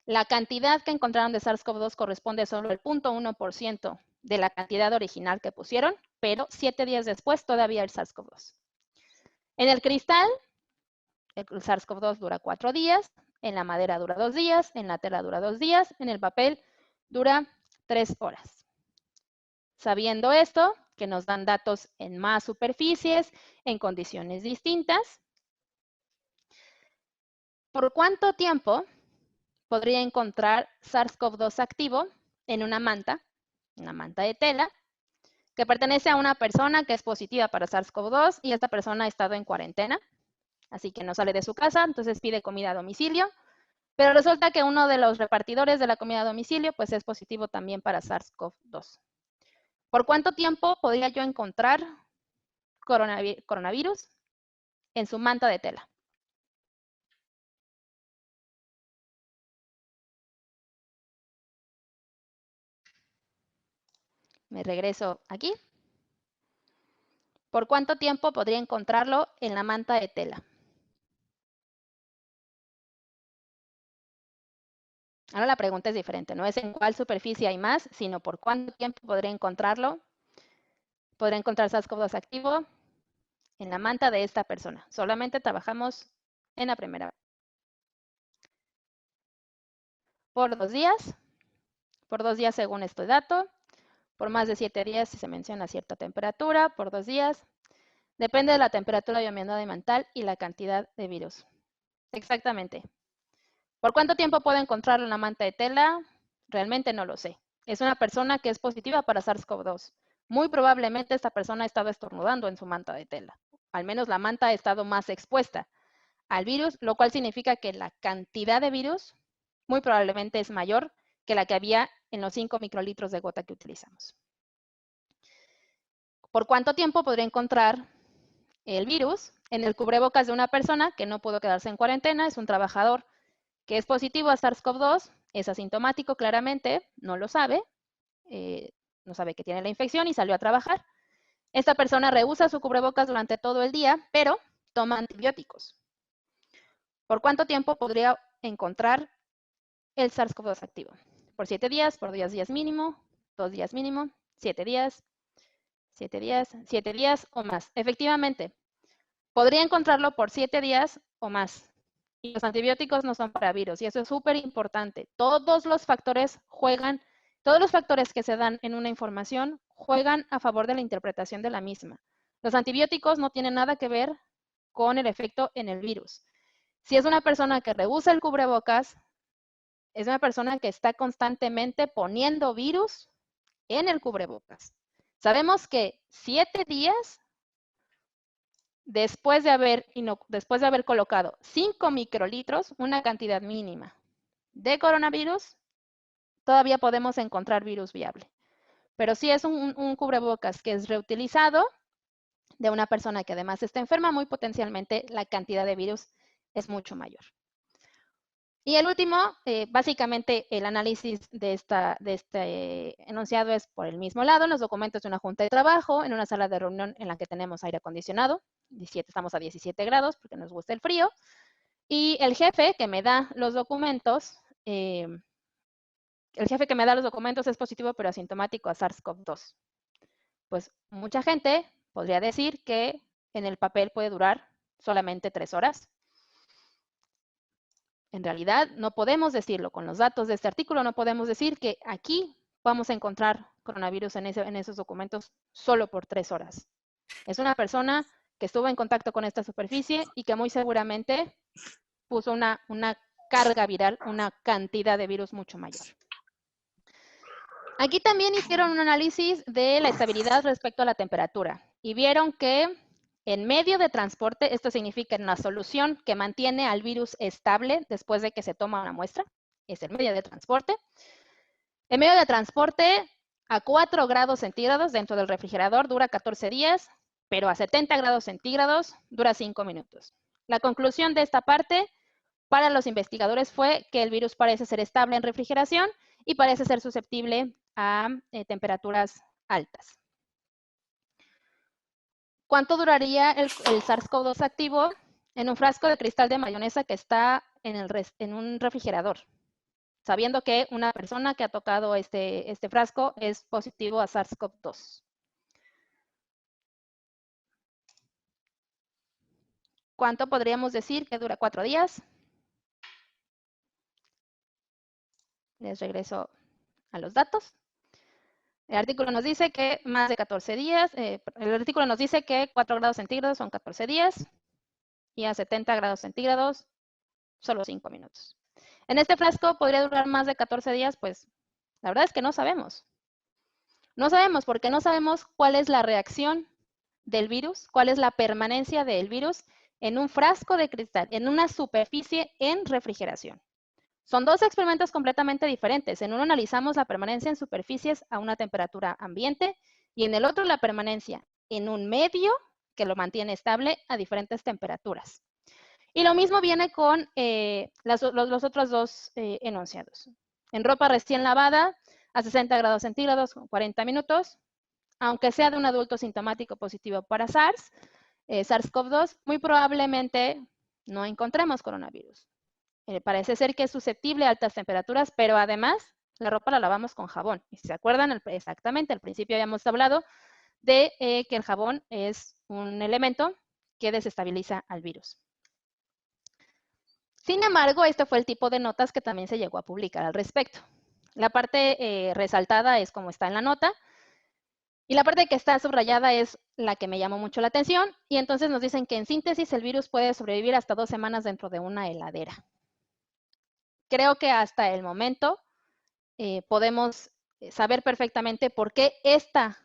La cantidad que encontraron de SARS-CoV-2 corresponde solo al 0.1% de la cantidad original que pusieron, pero 7 días después todavía el SARS-CoV-2. En el cristal, el SARS-CoV-2 dura 4 días, en la madera dura 2 días, en la tela dura 2 días, en el papel dura 3 horas. Sabiendo esto, que nos dan datos en más superficies, en condiciones distintas, ¿por cuánto tiempo podría encontrar SARS-CoV-2 activo en una manta de tela, que pertenece a una persona que es positiva para SARS-CoV-2 y esta persona ha estado en cuarentena, así que no sale de su casa, entonces pide comida a domicilio, pero resulta que uno de los repartidores de la comida a domicilio pues es positivo también para SARS-CoV-2. ¿Por cuánto tiempo podría yo encontrar coronavirus en su manta de tela? Me regreso aquí. ¿Por cuánto tiempo podría encontrarlo en la manta de tela? Ahora la pregunta es diferente, no es en cuál superficie hay más, sino por cuánto tiempo podría encontrarlo. Podría encontrar SARS-CoV-2 activo en la manta de esta persona. Solamente trabajamos en la primera. Por 2 días. Por 2 días según este dato. Por más de 7 días si se menciona cierta temperatura. Por 2 días. Depende de la temperatura y humedad ambiental y la cantidad de virus. Exactamente. ¿Por cuánto tiempo puedo encontrarlo en la manta de tela? Realmente no lo sé. Es una persona que es positiva para SARS-CoV-2. Muy probablemente esta persona ha estado estornudando en su manta de tela. Al menos la manta ha estado más expuesta al virus, lo cual significa que la cantidad de virus muy probablemente es mayor que la que había en los 5 microlitros de gota que utilizamos. ¿Por cuánto tiempo podría encontrar el virus en el cubrebocas de una persona que no pudo quedarse en cuarentena? Es un trabajador que es positivo a SARS-CoV-2, es asintomático claramente, no lo sabe, no sabe que tiene la infección y salió a trabajar. Esta persona rehúsa su cubrebocas durante todo el día, pero toma antibióticos. ¿Por cuánto tiempo podría encontrar el SARS-CoV-2 activo? ¿Por 7 días? ¿Por 2 días mínimo? ¿2 días mínimo? ¿7 días? 7 días, 7 días o más. Efectivamente, podría encontrarlo por 7 días o más. Y los antibióticos no son para virus, y eso es súper importante. Todos los factores que se dan en una información juegan a favor de la interpretación de la misma. Los antibióticos no tienen nada que ver con el efecto en el virus. Si es una persona que rehúsa el cubrebocas, es una persona que está constantemente poniendo virus en el cubrebocas. Sabemos que 7 días después de haber colocado 5 microlitros, una cantidad mínima de coronavirus, todavía podemos encontrar virus viable. Pero si es un cubrebocas que es reutilizado de una persona que además está enferma, muy potencialmente la cantidad de virus es mucho mayor. Y el último, básicamente el análisis de este enunciado es por el mismo lado, en los documentos de una junta de trabajo, en una sala de reunión en la que tenemos aire acondicionado, estamos a 17 grados porque nos gusta el frío, y el jefe que me da los documentos, es positivo pero asintomático a SARS-CoV-2. Pues mucha gente podría decir que en el papel puede durar solamente 3 horas. En realidad, no podemos decirlo. Con los datos de este artículo, no podemos decir que aquí vamos a encontrar coronavirus en esos documentos solo por 3 horas. Es una persona que estuvo en contacto con esta superficie y que muy seguramente puso una carga viral, una cantidad de virus mucho mayor. Aquí también hicieron un análisis de la estabilidad respecto a la temperatura y vieron que en medio de transporte, esto significa en la solución que mantiene al virus estable después de que se toma una muestra, es el medio de transporte. El medio de transporte a 4 grados centígrados dentro del refrigerador dura 14 días, pero a 70 grados centígrados dura 5 minutos. La conclusión de esta parte para los investigadores fue que el virus parece ser estable en refrigeración y parece ser susceptible a temperaturas altas. ¿Cuánto duraría el SARS-CoV-2 activo en un frasco de cristal de mayonesa que está en un refrigerador? Sabiendo que una persona que ha tocado este frasco es positivo a SARS-CoV-2. ¿Cuánto podríamos decir que dura? 4 días. Les regreso a los datos. El artículo nos dice que más de 14 días, el artículo nos dice que 4 grados centígrados son 14 días y a 70 grados centígrados solo 5 minutos. En este frasco podría durar más de 14 días, pues la verdad es que no sabemos. No sabemos porque no sabemos cuál es la reacción del virus, cuál es la permanencia del virus en un frasco de cristal, en una superficie en refrigeración. Son 2 experimentos completamente diferentes. En uno analizamos la permanencia en superficies a una temperatura ambiente y en el otro la permanencia en un medio que lo mantiene estable a diferentes temperaturas. Y lo mismo viene con los otros 2 enunciados. En ropa recién lavada a 60 grados centígrados, 40 minutos, aunque sea de un adulto sintomático positivo para SARS-CoV-2, muy probablemente no encontremos coronavirus. Parece ser que es susceptible a altas temperaturas, pero además la ropa la lavamos con jabón. Y si se acuerdan, exactamente, al principio habíamos hablado de que el jabón es un elemento que desestabiliza al virus. Sin embargo, este fue el tipo de notas que también se llegó a publicar al respecto. La parte resaltada es como está en la nota, y la parte que está subrayada es la que me llamó mucho la atención, y entonces nos dicen que en síntesis el virus puede sobrevivir hasta 2 semanas dentro de una heladera. creo que hasta el momento podemos saber perfectamente por qué esta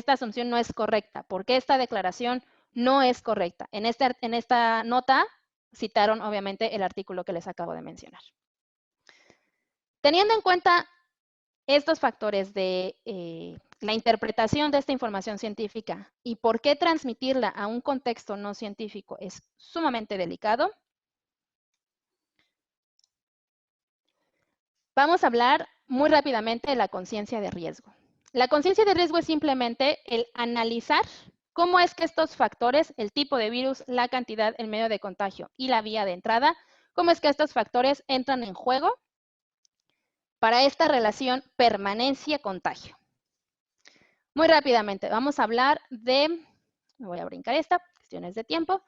asunción no es correcta, por qué esta declaración no es correcta. En esta nota citaron, obviamente, el artículo que les acabo de mencionar. Teniendo en cuenta estos factores de la interpretación de esta información científica y por qué transmitirla a un contexto no científico es sumamente delicado, vamos a hablar muy rápidamente de la conciencia de riesgo. La conciencia de riesgo es simplemente el analizar cómo es que estos factores, el tipo de virus, la cantidad, el medio de contagio y la vía de entrada, cómo es que estos factores entran en juego para esta relación permanencia-contagio. Muy rápidamente, vamos a hablar de, me voy a brincar esta, cuestiones de tiempo,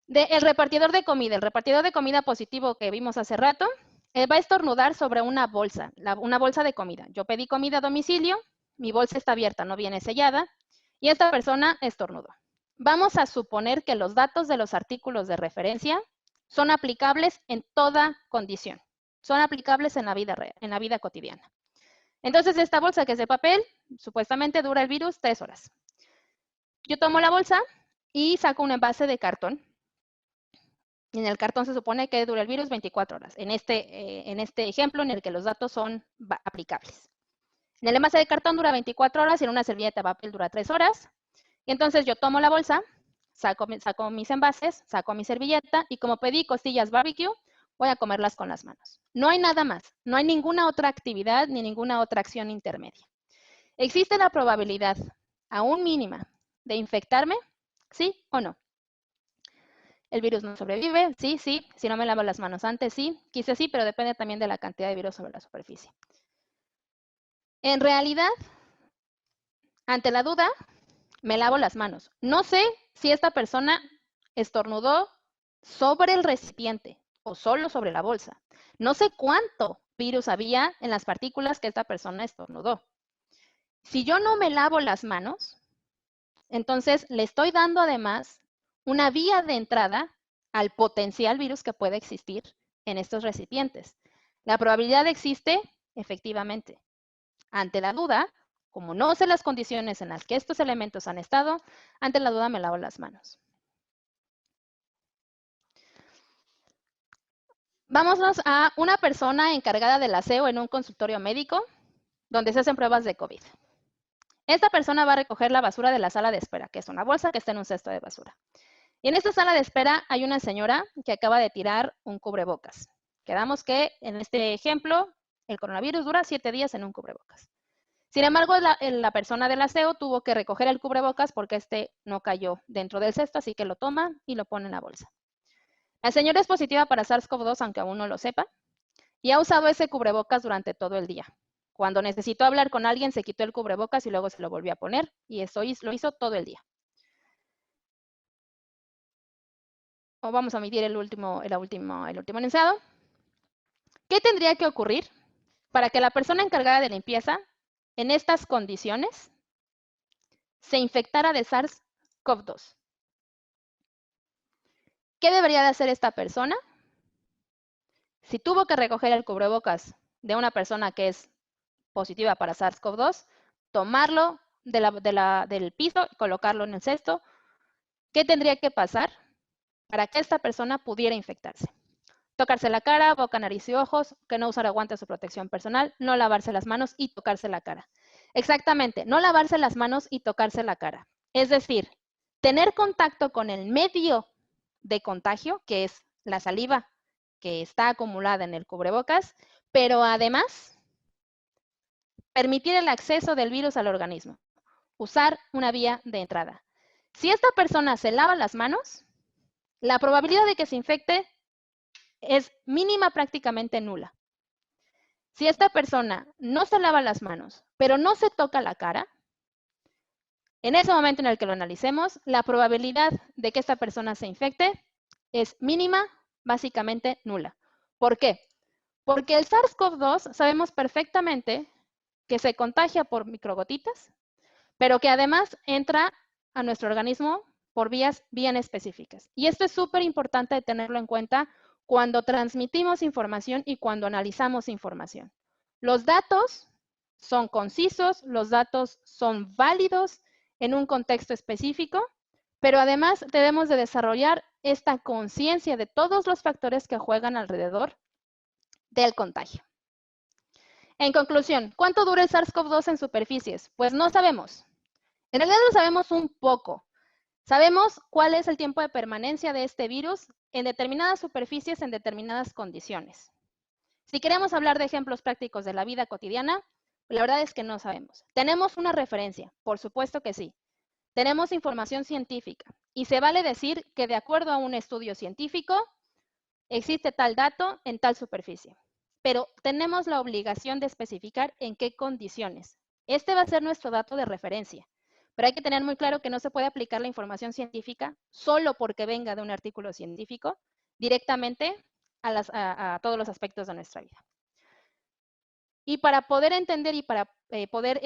del repartidor de comida. El repartidor de comida positivo que vimos hace rato, va a estornudar sobre una bolsa de comida. Yo pedí comida a domicilio, mi bolsa está abierta, no viene sellada, y esta persona estornudó. Vamos a suponer que los datos de los artículos de referencia son aplicables en toda condición. Son aplicables en la vida real, en la vida cotidiana. Entonces, esta bolsa que es de papel, supuestamente dura el virus 3 horas. Yo tomo la bolsa y saco un envase de cartón. Y en el cartón se supone que dura el virus 24 horas. En este ejemplo, en el que los datos son aplicables. En el envase de cartón dura 24 horas y en una servilleta de papel dura 3 horas. Y entonces yo tomo la bolsa, saco mis envases, saco mi servilleta y como pedí costillas barbecue, voy a comerlas con las manos. No hay nada más, no hay ninguna otra actividad ni ninguna otra acción intermedia. ¿Existe la probabilidad, aún mínima, de infectarme? ¿Sí o no? ¿El virus no sobrevive? Sí, sí. Si no me lavo las manos antes, sí. Quizás sí, pero depende también de la cantidad de virus sobre la superficie. En realidad, ante la duda, me lavo las manos. No sé si esta persona estornudó sobre el recipiente o solo sobre la bolsa. No sé cuánto virus había en las partículas que esta persona estornudó. Si yo no me lavo las manos, entonces le estoy dando además una vía de entrada al potencial virus que puede existir en estos recipientes. La probabilidad existe, efectivamente. Ante la duda, como no sé las condiciones en las que estos elementos han estado, ante la duda me lavo las manos. Vámonos a una persona encargada del aseo en un consultorio médico donde se hacen pruebas de COVID. Esta persona va a recoger la basura de la sala de espera, que es una bolsa que está en un cesto de basura. Y en esta sala de espera hay una señora que acaba de tirar un cubrebocas. Quedamos que en este ejemplo el coronavirus dura 7 días en un cubrebocas. Sin embargo, la persona del aseo tuvo que recoger el cubrebocas porque este no cayó dentro del cesto, así que lo toma y lo pone en la bolsa. La señora es positiva para SARS-CoV-2, aunque aún no lo sepa, y ha usado ese cubrebocas durante todo el día. Cuando necesitó hablar con alguien, se quitó el cubrebocas y luego se lo volvió a poner, y eso lo hizo todo el día. O vamos a omitir el último enunciado. ¿Qué tendría que ocurrir para que la persona encargada de limpieza, en estas condiciones, se infectara de SARS-CoV-2? ¿Qué debería de hacer esta persona? Si tuvo que recoger el cubrebocas de una persona que es positiva para SARS-CoV-2, tomarlo del piso y colocarlo en el cesto. ¿Qué tendría que pasar para que esta persona pudiera infectarse? Tocarse la cara, boca, nariz y ojos, que no usara guantes o protección personal, no lavarse las manos y tocarse la cara. Exactamente, no lavarse las manos y tocarse la cara. Es decir, tener contacto con el medio de contagio, que es la saliva que está acumulada en el cubrebocas, pero además permitir el acceso del virus al organismo. Usar una vía de entrada. Si esta persona se lava las manos, la probabilidad de que se infecte es mínima, prácticamente nula. Si esta persona no se lava las manos, pero no se toca la cara, en ese momento en el que lo analicemos, la probabilidad de que esta persona se infecte es mínima, básicamente nula. ¿Por qué? Porque el SARS-CoV-2 sabemos perfectamente que se contagia por microgotitas, pero que además entra a nuestro organismo por vías bien específicas. Y esto es súper importante tenerlo en cuenta cuando transmitimos información y cuando analizamos información. Los datos son concisos, los datos son válidos en un contexto específico, pero además debemos de desarrollar esta conciencia de todos los factores que juegan alrededor del contagio. En conclusión, ¿cuánto dura el SARS-CoV-2 en superficies? Pues no sabemos. En realidad lo sabemos un poco. Sabemos cuál es el tiempo de permanencia de este virus en determinadas superficies, en determinadas condiciones. Si queremos hablar de ejemplos prácticos de la vida cotidiana, la verdad es que no sabemos. ¿Tenemos una referencia? Por supuesto que sí. Tenemos información científica y se vale decir que de acuerdo a un estudio científico, existe tal dato en tal superficie. Pero tenemos la obligación de especificar en qué condiciones. Este va a ser nuestro dato de referencia. Pero hay que tener muy claro que no se puede aplicar la información científica solo porque venga de un artículo científico directamente a todos los aspectos de nuestra vida. Y para poder entender y para poder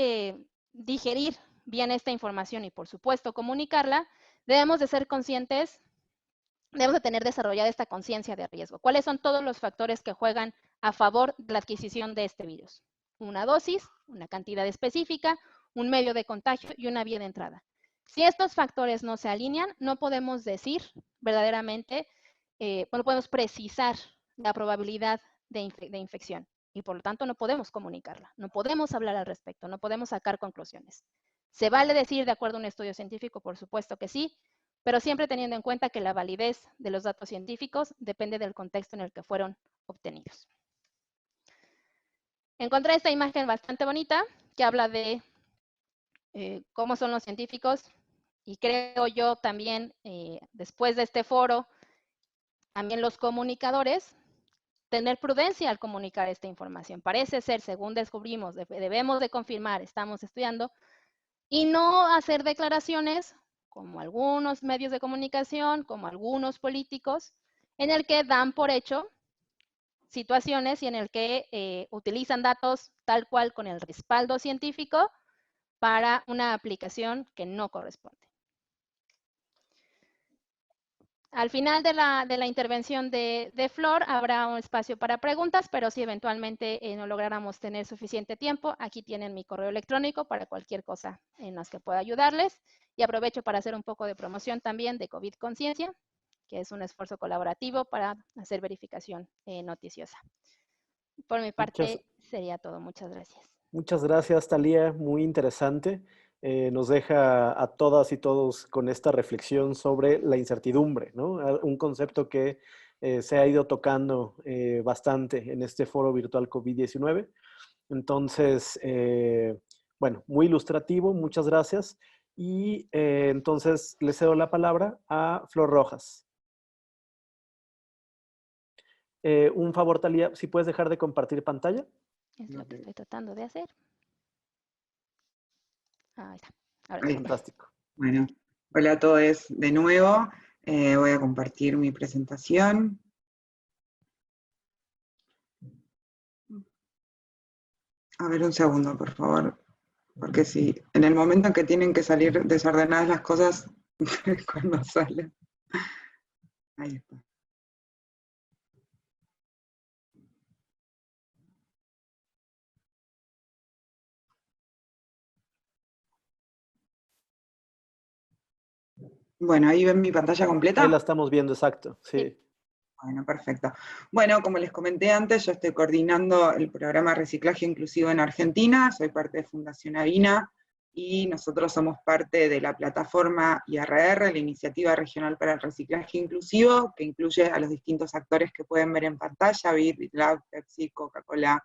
digerir bien esta información y, por supuesto, comunicarla, debemos de ser conscientes, debemos de tener desarrollada esta conciencia de riesgo. ¿Cuáles son todos los factores que juegan a favor de la adquisición de este virus? Una dosis, una cantidad específica, un medio de contagio y una vía de entrada. Si estos factores no se alinean, no podemos decir verdaderamente, no podemos precisar la probabilidad de infección y por lo tanto no podemos comunicarla, no podemos hablar al respecto, no podemos sacar conclusiones. ¿Se vale decir de acuerdo a un estudio científico? Por supuesto que sí, pero siempre teniendo en cuenta que la validez de los datos científicos depende del contexto en el que fueron obtenidos. Encontré esta imagen bastante bonita que habla de cómo son los científicos y creo yo también, después de este foro, también los comunicadores, tener prudencia al comunicar esta información. Parece ser, según descubrimos, debemos de confirmar, estamos estudiando, y no hacer declaraciones, como algunos medios de comunicación, como algunos políticos, en el que dan por hecho situaciones y en el que utilizan datos tal cual con el respaldo científico para una aplicación que no corresponde. Al final de la intervención de Flor habrá un espacio para preguntas, pero si eventualmente no lográramos tener suficiente tiempo, aquí tienen mi correo electrónico para cualquier cosa en las que pueda ayudarles. Y aprovecho para hacer un poco de promoción también de COVID Conciencia, que es un esfuerzo colaborativo para hacer verificación noticiosa. Por mi parte sería todo. Muchas gracias. Muchas gracias, Thalía. Muy interesante. Nos deja a todas y todos con esta reflexión sobre la incertidumbre, ¿no? Un concepto que se ha ido tocando bastante en este foro virtual COVID-19. Entonces, bueno, muy ilustrativo, muchas gracias. Y entonces le cedo la palabra a Flor Rojas. Un favor, Thalía, si puedes dejar de compartir pantalla. Es lo que estoy tratando de hacer. Ahí está. Ahora sí. Fantástico. Bueno, hola a todos de nuevo. Voy a compartir mi presentación. A ver, un segundo, por favor. Porque si en el momento en que tienen que salir desordenadas las cosas, cuando salen. Ahí está. Bueno, ahí ven mi pantalla completa. Ahí la estamos viendo, exacto, sí. Bueno, perfecto. Bueno, como les comenté antes, yo estoy coordinando el programa Reciclaje Inclusivo en Argentina, soy parte de Fundación Avina, y nosotros somos parte de la plataforma IRR, la Iniciativa Regional para el Reciclaje Inclusivo, que incluye a los distintos actores que pueden ver en pantalla, BIT, Pepsi, Coca-Cola,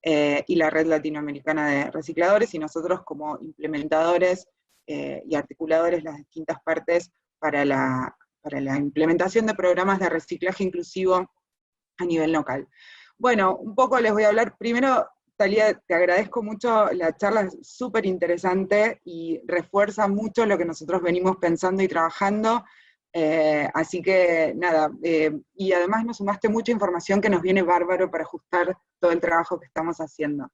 y la Red Latinoamericana de Recicladores, y nosotros como implementadores y articuladores las distintas partes para la implementación de programas de reciclaje inclusivo a nivel local. Bueno, un poco les voy a hablar, primero, Thalía, te agradezco mucho, la charla es súper interesante y refuerza mucho lo que nosotros venimos pensando y trabajando, así que nada, y además nos sumaste mucha información que nos viene bárbaro para ajustar todo el trabajo que estamos haciendo.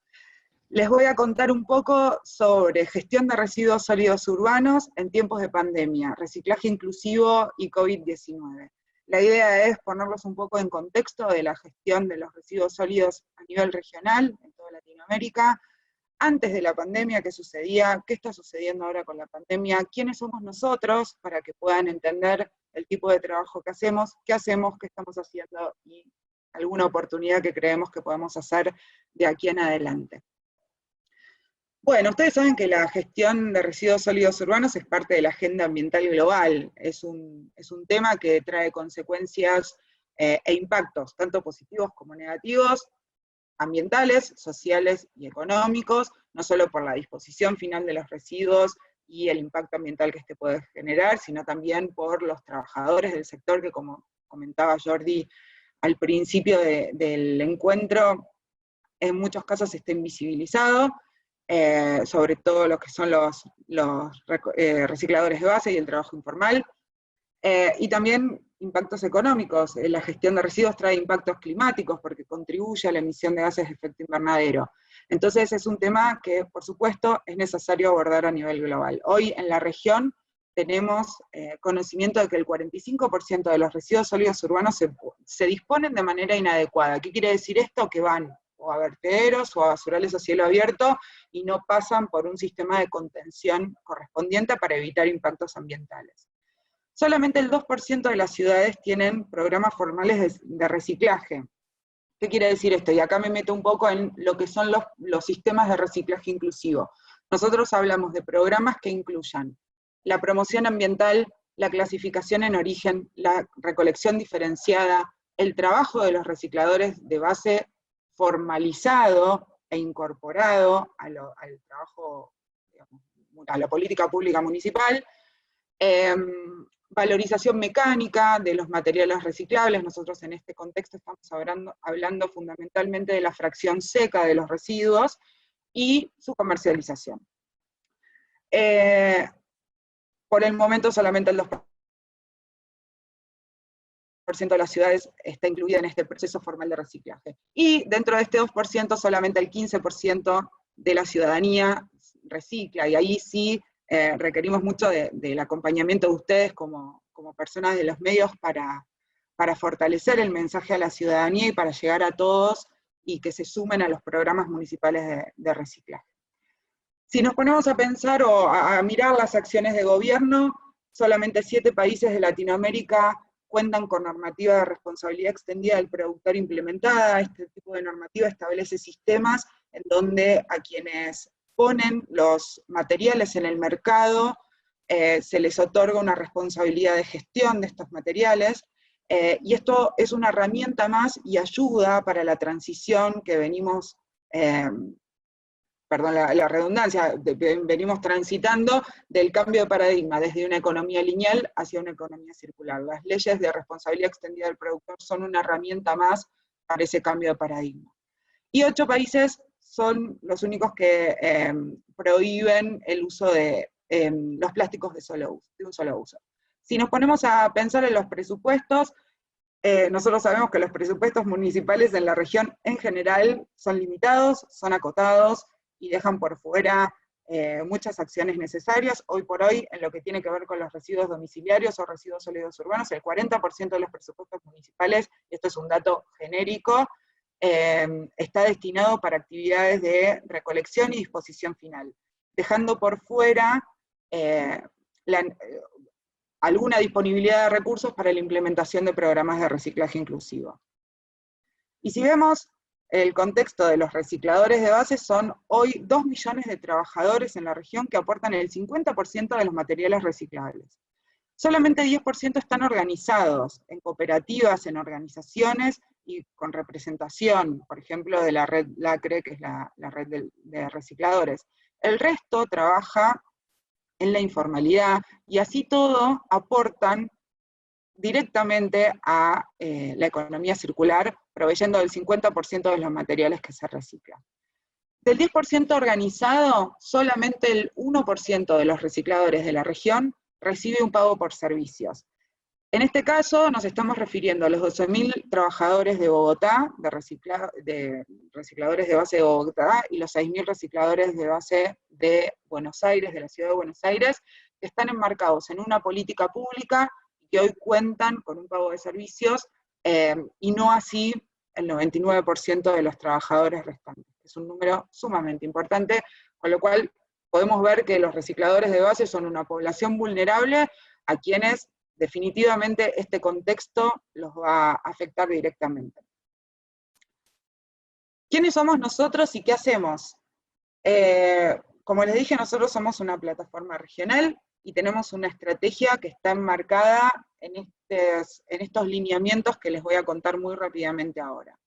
Les voy a contar un poco sobre gestión de residuos sólidos urbanos en tiempos de pandemia, reciclaje inclusivo y COVID-19. La idea es ponerlos un poco en contexto de la gestión de los residuos sólidos a nivel regional, en toda Latinoamérica, antes de la pandemia, qué sucedía, qué está sucediendo ahora con la pandemia, quiénes somos nosotros, para que puedan entender el tipo de trabajo que hacemos, qué estamos haciendo, y alguna oportunidad que creemos que podemos hacer de aquí en adelante. Bueno, ustedes saben que la gestión de residuos sólidos urbanos es parte de la agenda ambiental global, es un tema que trae consecuencias e impactos, tanto positivos como negativos, ambientales, sociales y económicos, no solo por la disposición final de los residuos y el impacto ambiental que este puede generar, sino también por los trabajadores del sector que, como comentaba Jordi al principio del encuentro, en muchos casos está invisibilizado, sobre todo lo que son los recicladores de base y el trabajo informal, y también impactos económicos. La gestión de residuos trae impactos climáticos porque contribuye a la emisión de gases de efecto invernadero. Entonces es un tema que, por supuesto, es necesario abordar a nivel global. Hoy en la región tenemos conocimiento de que el 45% de los residuos sólidos urbanos se disponen de manera inadecuada. ¿Qué quiere decir esto? Que van o a vertederos o a basurales a cielo abierto y no pasan por un sistema de contención correspondiente para evitar impactos ambientales. Solamente el 2% de las ciudades tienen programas formales de reciclaje. ¿Qué quiere decir esto? Y acá me meto un poco en lo que son los sistemas de reciclaje inclusivo. Nosotros hablamos de programas que incluyan la promoción ambiental, la clasificación en origen, la recolección diferenciada, el trabajo de los recicladores de base formalizado e incorporado al trabajo, digamos, a la política pública municipal, valorización mecánica de los materiales reciclables. Nosotros en este contexto estamos hablando fundamentalmente de la fracción seca de los residuos y su comercialización. Por el momento solamente el 2% de las ciudades está incluida en este proceso formal de reciclaje. Y dentro de este 2% solamente el 15% de la ciudadanía recicla, y ahí sí requerimos mucho del acompañamiento de ustedes como personas de los medios para fortalecer el mensaje a la ciudadanía y para llegar a todos y que se sumen a los programas municipales de reciclaje. Si nos ponemos a pensar o a mirar las acciones de gobierno, solamente 7 países de Latinoamérica cuentan con normativa de responsabilidad extendida del productor implementada. Este tipo de normativa establece sistemas en donde a quienes ponen los materiales en el mercado se les otorga una responsabilidad de gestión de estos materiales, y esto es una herramienta más y ayuda para la transición que venimos, perdón la redundancia, venimos transitando del cambio de paradigma desde una economía lineal hacia una economía circular. Las leyes de responsabilidad extendida del productor son una herramienta más para ese cambio de paradigma. Y 8 países son los únicos que prohíben el uso de los plásticos de un solo uso. Si nos ponemos a pensar en los presupuestos, nosotros sabemos que los presupuestos municipales en la región en general son limitados, son acotados, y dejan por fuera muchas acciones necesarias. Hoy por hoy, en lo que tiene que ver con los residuos domiciliarios o residuos sólidos urbanos, el 40% de los presupuestos municipales, esto es un dato genérico, está destinado para actividades de recolección y disposición final, dejando por fuera alguna disponibilidad de recursos para la implementación de programas de reciclaje inclusivo. Y si vemos el contexto de los recicladores de base, son hoy 2 millones de trabajadores en la región que aportan el 50% de los materiales reciclables. Solamente 10% están organizados en cooperativas, en organizaciones y con representación, por ejemplo, de la red LACRE, que es la red de recicladores. El resto trabaja en la informalidad, y así todo aportan directamente a la economía circular, proveyendo del 50% de los materiales que se reciclan. Del 10% organizado, solamente el 1% de los recicladores de la región recibe un pago por servicios. En este caso nos estamos refiriendo a los 12.000 trabajadores de Bogotá, de recicladores de base de Bogotá, y los 6.000 recicladores de base de Buenos Aires, de la ciudad de Buenos Aires, que están enmarcados en una política pública que hoy cuentan con un pago de servicios, y no así el 99% de los trabajadores restantes. Es un número sumamente importante, con lo cual podemos ver que los recicladores de base son una población vulnerable a quienes definitivamente este contexto los va a afectar directamente. ¿Quiénes somos nosotros y qué hacemos? Como les dije, nosotros somos una plataforma regional y tenemos una estrategia que está enmarcada en estos lineamientos que les voy a contar muy rápidamente ahora.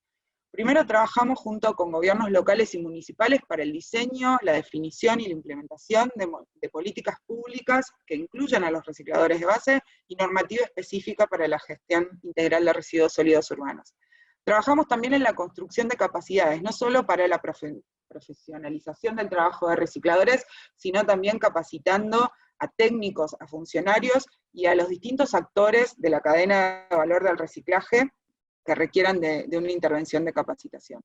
Primero, trabajamos junto con gobiernos locales y municipales para el diseño, la definición y la implementación de políticas públicas que incluyan a los recicladores de base y normativa específica para la gestión integral de residuos sólidos urbanos. Trabajamos también en la construcción de capacidades, no solo para la profesionalización del trabajo de recicladores, sino también capacitando a técnicos, a funcionarios y a los distintos actores de la cadena de valor del reciclaje que requieran de una intervención de capacitación.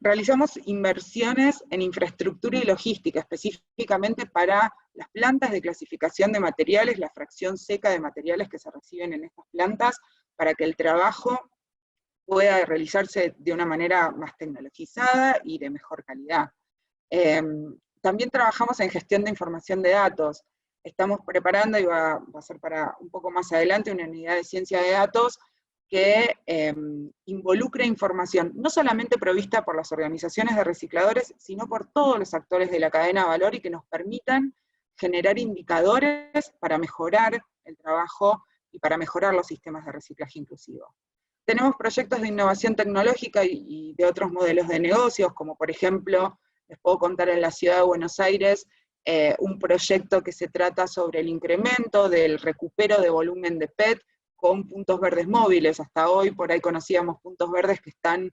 Realizamos inversiones en infraestructura y logística, específicamente para las plantas de clasificación de materiales, la fracción seca de materiales que se reciben en estas plantas, para que el trabajo pueda realizarse de una manera más tecnologizada y de mejor calidad. También trabajamos en gestión de información de datos. Estamos preparando, y va a ser para un poco más adelante, una unidad de ciencia de datos que involucre información, no solamente provista por las organizaciones de recicladores, sino por todos los actores de la cadena de valor, y que nos permitan generar indicadores para mejorar el trabajo y para mejorar los sistemas de reciclaje inclusivo. Tenemos proyectos de innovación tecnológica y de otros modelos de negocios, como por ejemplo, les puedo contar en la ciudad de Buenos Aires, un proyecto que se trata sobre el incremento del recupero de volumen de PET con puntos verdes móviles. Hasta hoy por ahí conocíamos puntos verdes que están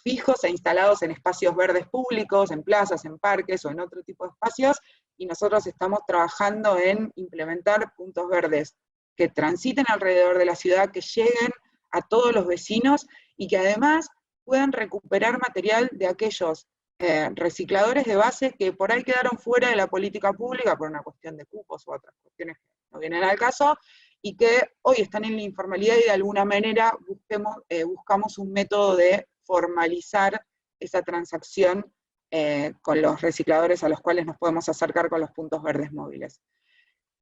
fijos e instalados en espacios verdes públicos, en plazas, en parques o en otro tipo de espacios, y nosotros estamos trabajando en implementar puntos verdes que transiten alrededor de la ciudad, que lleguen a todos los vecinos, y que además puedan recuperar material de aquellos recicladores de base que por ahí quedaron fuera de la política pública por una cuestión de cupos u otras cuestiones que no vienen al caso, y que hoy están en la informalidad, y de alguna manera buscamos un método de formalizar esa transacción con los recicladores a los cuales nos podemos acercar con los puntos verdes móviles.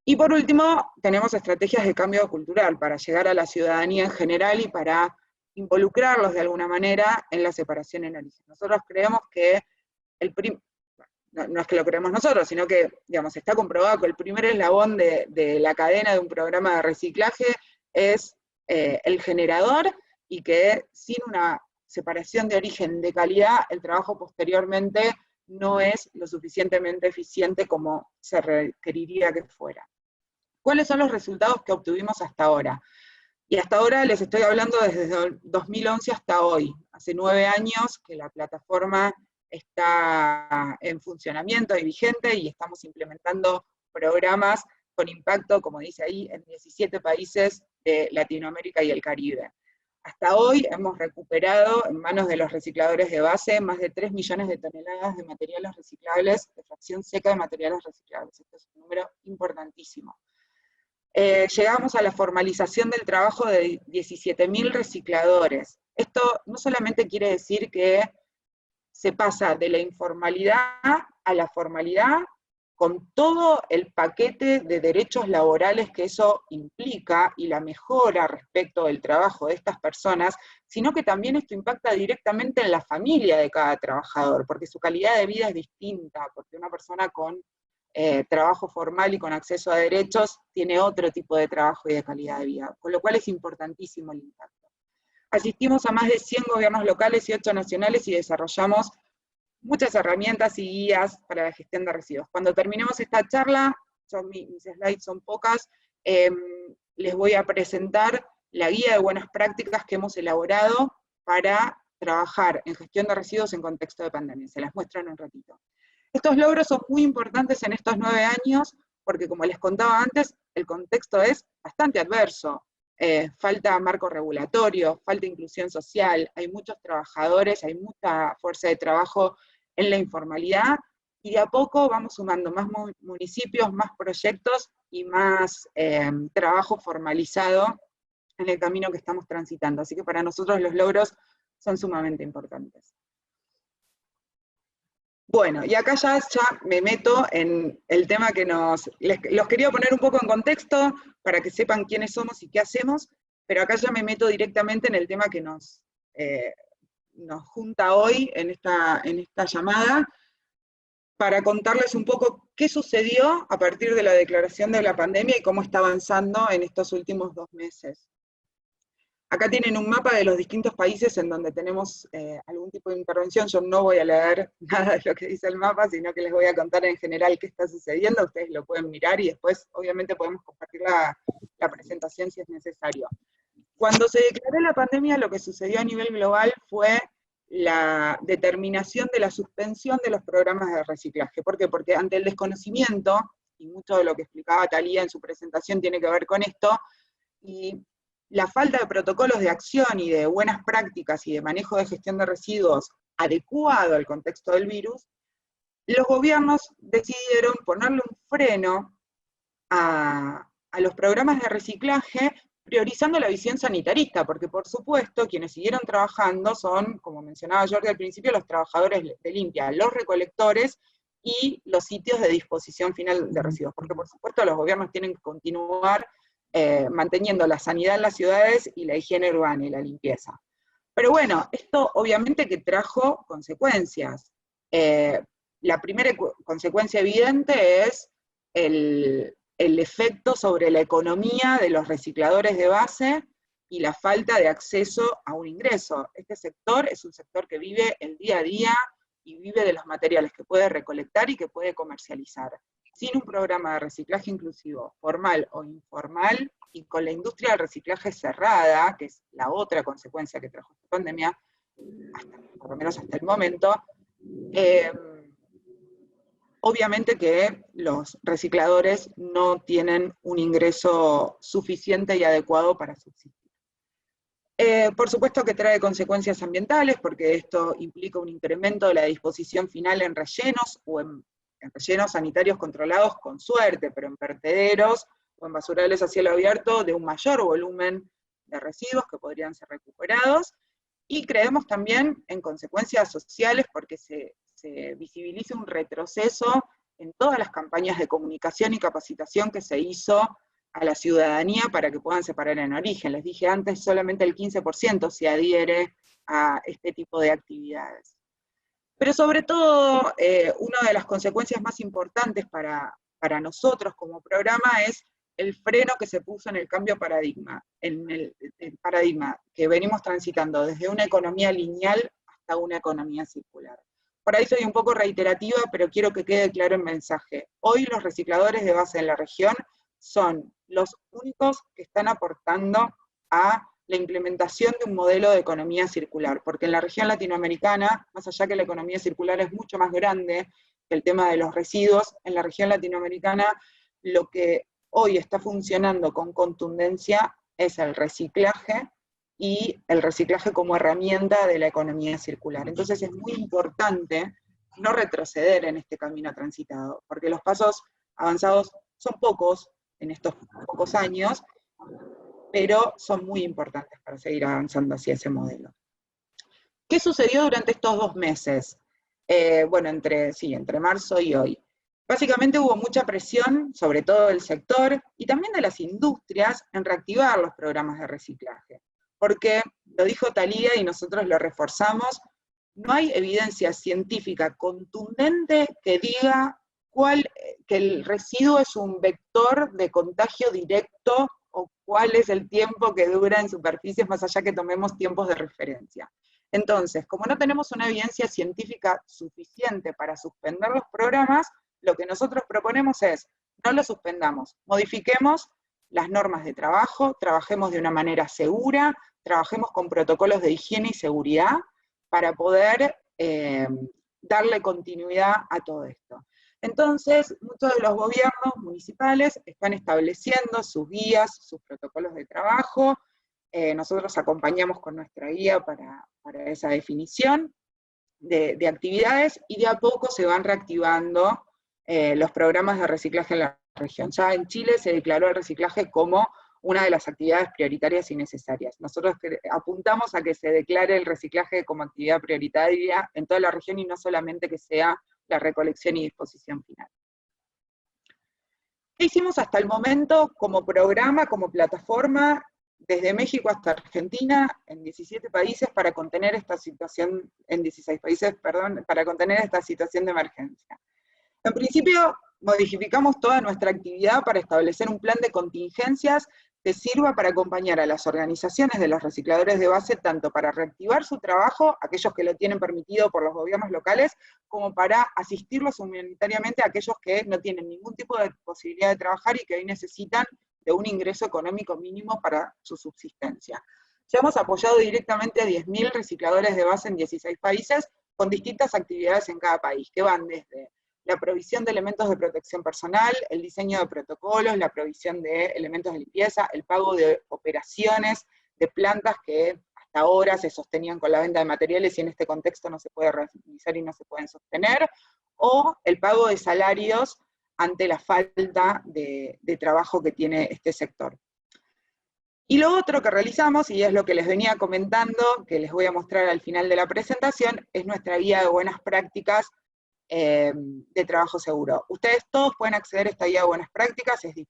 Y por último, tenemos estrategias de cambio cultural para llegar a la ciudadanía en general y para involucrarlos de alguna manera en la separación en origen. Nosotros creemos que no es que lo creemos nosotros, sino que, digamos, está comprobado que el primer eslabón de la cadena de un programa de reciclaje es el generador, y que sin una separación de origen de calidad, el trabajo posteriormente no es lo suficientemente eficiente como se requeriría que fuera. ¿Cuáles son los resultados que obtuvimos hasta ahora? Y hasta ahora les estoy hablando desde 2011 hasta hoy. Hace 9 años que la plataforma está en funcionamiento y vigente, y estamos implementando programas con impacto, como dice ahí, en 17 países de Latinoamérica y el Caribe. Hasta hoy hemos recuperado en manos de los recicladores de base más de 3 millones de toneladas de materiales reciclables, de fracción seca de materiales reciclables. Este es un número importantísimo. Llegamos a la formalización del trabajo de 17.000 recicladores. Esto no solamente quiere decir que se pasa de la informalidad a la formalidad, con todo el paquete de derechos laborales que eso implica, y la mejora respecto del trabajo de estas personas, sino que también esto impacta directamente en la familia de cada trabajador, porque su calidad de vida es distinta, porque una persona con trabajo formal y con acceso a derechos tiene otro tipo de trabajo y de calidad de vida, con lo cual es importantísimo el impacto. Asistimos a más de 100 gobiernos locales y 8 nacionales, y desarrollamos muchas herramientas y guías para la gestión de residuos. Cuando terminemos esta charla, mis slides son pocas, les voy a presentar la guía de buenas prácticas que hemos elaborado para trabajar en gestión de residuos en contexto de pandemia. Se las muestro en un ratito. Estos logros son muy importantes en estos 9 años, porque como les contaba antes, el contexto es bastante adverso. Falta marco regulatorio, falta inclusión social, hay muchos trabajadores, hay mucha fuerza de trabajo en la informalidad, y de a poco vamos sumando más municipios, más proyectos y más trabajo formalizado en el camino que estamos transitando. Así que para nosotros los logros son sumamente importantes. Bueno, y acá ya me meto en el tema que los quería poner un poco en contexto para que sepan quiénes somos y qué hacemos, pero acá ya me meto directamente en el tema que nos junta hoy en esta llamada, para contarles un poco qué sucedió a partir de la declaración de la pandemia y cómo está avanzando en estos últimos 2 meses. Acá tienen un mapa de los distintos países en donde tenemos algún tipo de intervención. Yo no voy a leer nada de lo que dice el mapa, sino que les voy a contar en general qué está sucediendo. Ustedes lo pueden mirar y después, obviamente, podemos compartir la presentación si es necesario. Cuando se declaró la pandemia, lo que sucedió a nivel global fue la determinación de la suspensión de los programas de reciclaje. ¿Por qué? Porque ante el desconocimiento, y mucho de lo que explicaba Talía en su presentación tiene que ver con esto, y la falta de protocolos de acción y de buenas prácticas y de manejo de gestión de residuos adecuado al contexto del virus, los gobiernos decidieron ponerle un freno a los programas de reciclaje, priorizando la visión sanitarista, porque por supuesto quienes siguieron trabajando son, como mencionaba Jordi al principio, los trabajadores de limpia, los recolectores y los sitios de disposición final de residuos, porque por supuesto los gobiernos tienen que continuar manteniendo la sanidad en las ciudades y la higiene urbana y la limpieza. Pero bueno, esto obviamente que trajo consecuencias. La primera consecuencia evidente es el efecto sobre la economía de los recicladores de base y la falta de acceso a un ingreso. Este sector es un sector que vive el día a día y vive de los materiales que puede recolectar y que puede comercializar. Sin un programa de reciclaje inclusivo, formal o informal, y con la industria del reciclaje cerrada, que es la otra consecuencia que trajo esta pandemia, por lo menos hasta el momento, obviamente que los recicladores no tienen un ingreso suficiente y adecuado para subsistir. Por supuesto que trae consecuencias ambientales, porque esto implica un incremento de la disposición final en rellenos o en rellenos sanitarios controlados con suerte, pero en vertederos o en basurales a cielo abierto de un mayor volumen de residuos que podrían ser recuperados, y creemos también en consecuencias sociales porque se visibiliza un retroceso en todas las campañas de comunicación y capacitación que se hizo a la ciudadanía para que puedan separar en origen. Les dije antes, solamente el 15% se adhiere a este tipo de actividades. Pero sobre todo, una de las consecuencias más importantes para nosotros como programa es el freno que se puso en el cambio de paradigma, en el paradigma que venimos transitando desde una economía lineal hasta una economía circular. Por ahí soy un poco reiterativa, pero quiero que quede claro el mensaje. Hoy los recicladores de base en la región son los únicos que están aportando a la implementación de un modelo de economía circular, porque en la región latinoamericana, más allá que la economía circular es mucho más grande que el tema de los residuos, en la región latinoamericana lo que hoy está funcionando con contundencia es el reciclaje, y el reciclaje como herramienta de la economía circular. Entonces es muy importante no retroceder en este camino transitado, porque los pasos avanzados son pocos en estos pocos años, pero son muy importantes para seguir avanzando hacia ese modelo. ¿Qué sucedió durante estos 2 meses? Bueno, entre marzo y hoy. Básicamente hubo mucha presión, sobre todo del sector, y también de las industrias, en reactivar los programas de reciclaje. Porque, lo dijo Talía y nosotros lo reforzamos, no hay evidencia científica contundente que diga que el residuo es un vector de contagio directo o cuál es el tiempo que dura en superficies más allá que tomemos tiempos de referencia. Entonces, como no tenemos una evidencia científica suficiente para suspender los programas, lo que nosotros proponemos es, no los suspendamos, modifiquemos las normas de trabajo, trabajemos de una manera segura, trabajemos con protocolos de higiene y seguridad para poder darle continuidad a todo esto. Entonces, muchos de los gobiernos municipales están estableciendo sus guías, sus protocolos de trabajo. Nosotros acompañamos con nuestra guía para esa definición. de actividades, y de a poco se van reactivando los programas de reciclaje en la región. Ya en Chile se declaró el reciclaje como una de las actividades prioritarias y necesarias. Nosotros apuntamos a que se declare el reciclaje como actividad prioritaria en toda la región y no solamente que sea la recolección y disposición final. ¿Qué hicimos hasta el momento como programa, como plataforma, desde México hasta Argentina, en 17 países para contener esta situación, en 16 países, perdón, para contener esta situación de emergencia? En principio, modificamos toda nuestra actividad para establecer un plan de contingencias que sirva para acompañar a las organizaciones de los recicladores de base, tanto para reactivar su trabajo, aquellos que lo tienen permitido por los gobiernos locales, como para asistirlos humanitariamente a aquellos que no tienen ningún tipo de posibilidad de trabajar y que hoy necesitan de un ingreso económico mínimo para su subsistencia. Ya hemos apoyado directamente a 10.000 recicladores de base en 16 países, con distintas actividades en cada país, que van desde la provisión de elementos de protección personal, el diseño de protocolos, la provisión de elementos de limpieza, el pago de operaciones de plantas que hasta ahora se sostenían con la venta de materiales y en este contexto no se puede realizar y no se pueden sostener, o el pago de salarios ante la falta de trabajo que tiene este sector. Y lo otro que realizamos, y es lo que les venía comentando, que les voy a mostrar al final de la presentación, es nuestra guía de buenas prácticas de trabajo seguro. Ustedes todos pueden acceder a esta guía de buenas prácticas, es de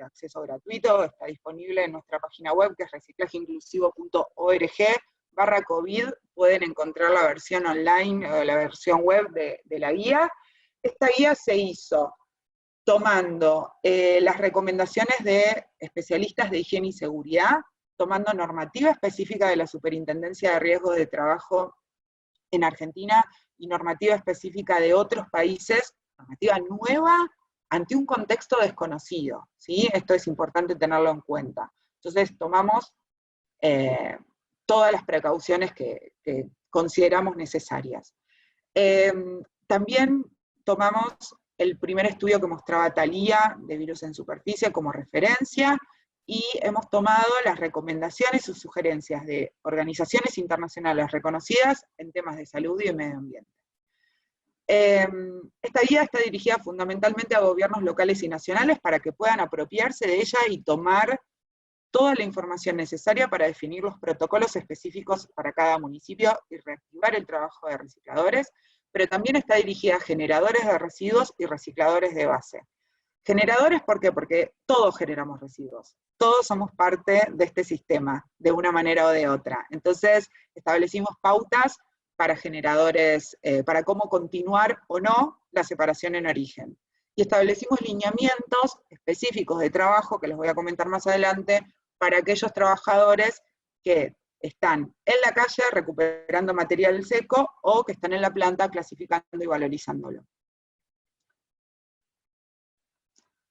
acceso gratuito, está disponible en nuestra página web, que es reciclajeinclusivo.org/COVID, pueden encontrar la versión online o la versión web de la guía. Esta guía se hizo tomando las recomendaciones de especialistas de higiene y seguridad, tomando normativa específica de la Superintendencia de Riesgos de Trabajo en Argentina, y normativa específica de otros países, normativa nueva ante un contexto desconocido, ¿sí? Esto es importante tenerlo en cuenta. Entonces tomamos todas las precauciones que consideramos necesarias. También tomamos el primer estudio que mostraba Thalía de virus en superficie como referencia, y hemos tomado las recomendaciones y sugerencias de organizaciones internacionales reconocidas en temas de salud y medio ambiente. Esta guía está dirigida fundamentalmente a gobiernos locales y nacionales para que puedan apropiarse de ella y tomar toda la información necesaria para definir los protocolos específicos para cada municipio y reactivar el trabajo de recicladores, pero también está dirigida a generadores de residuos y recicladores de base. Generadores, ¿por qué? Porque todos generamos residuos, todos somos parte de este sistema, de una manera o de otra. Entonces, establecimos pautas para generadores, para cómo continuar o no la separación en origen. Y establecimos lineamientos específicos de trabajo, que les voy a comentar más adelante, para aquellos trabajadores que están en la calle recuperando material seco, o que están en la planta clasificando y valorizándolo.